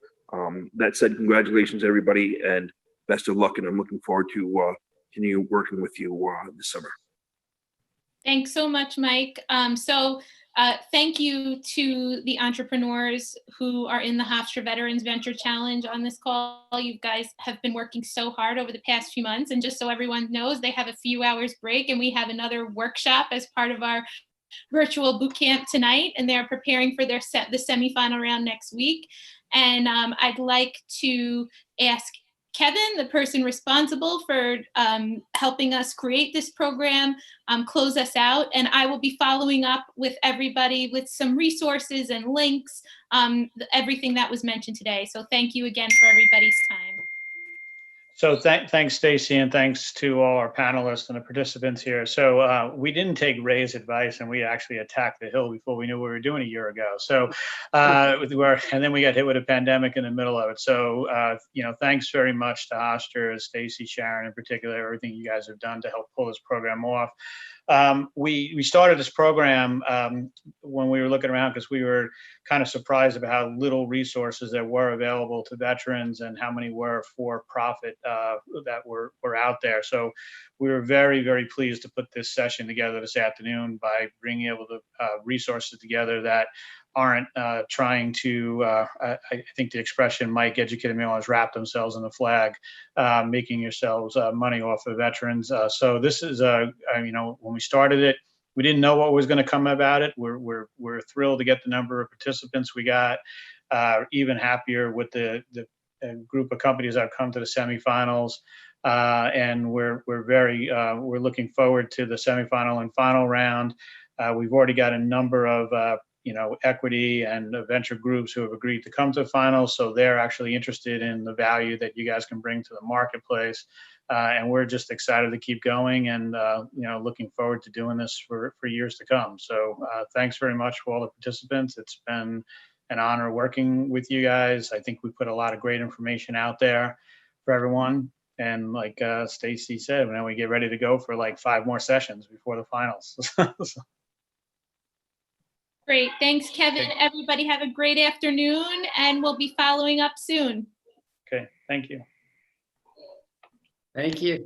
that said, congratulations, everybody, and best of luck. And I'm looking forward to continue working with you this summer. Thanks so much, Mike. Thank you to the entrepreneurs who are in the Hofstra Veterans Venture Challenge on this call. You guys have been working so hard over the past few months. And just so everyone knows, they have a few hours break and we have another workshop as part of our virtual boot camp tonight. And they're preparing for the semifinal round next week. And I'd like to ask Kevin, the person responsible for helping us create this program, close us out. And I will be following up with everybody with some resources and links, everything that was mentioned today. So thank you again for everybody's time. So thanks, Stacy, and thanks to all our panelists and the participants here. So we didn't take Ray's advice, and we actually attacked the hill before we knew what we were doing a year ago. So, and then we got hit with a pandemic in the middle of it. So, thanks very much to Hofstra, Stacy, Sharon in particular, everything you guys have done to help pull this program off. We started this program when we were looking around because we were kind of surprised about how little resources there were available to veterans and how many were for profit that were out there. So we were very, very pleased to put this session together this afternoon by bringing able to resources together that aren't trying to, I think the expression Mike educated me on is wrap themselves in the flag, making yourselves money off of veterans. So this is, when we started it, we didn't know what was going to come about it. We're thrilled to get the number of participants we got. Even happier with the group of companies that have come to the semifinals. And we're looking forward to the semifinal and final round. We've already got a number of equity and venture groups who have agreed to come to the finals. So they're actually interested in the value that you guys can bring to the marketplace. And we're just excited to keep going and, looking forward to doing this for years to come. So thanks very much for all the participants. It's been an honor working with you guys. I think we put a lot of great information out there for everyone. And like Stacy said, now we get ready to go for like 5 more sessions before the finals. Great. Thanks, Kevin. Okay. Everybody have a great afternoon, and we'll be following up soon. Okay, thank you. Thank you.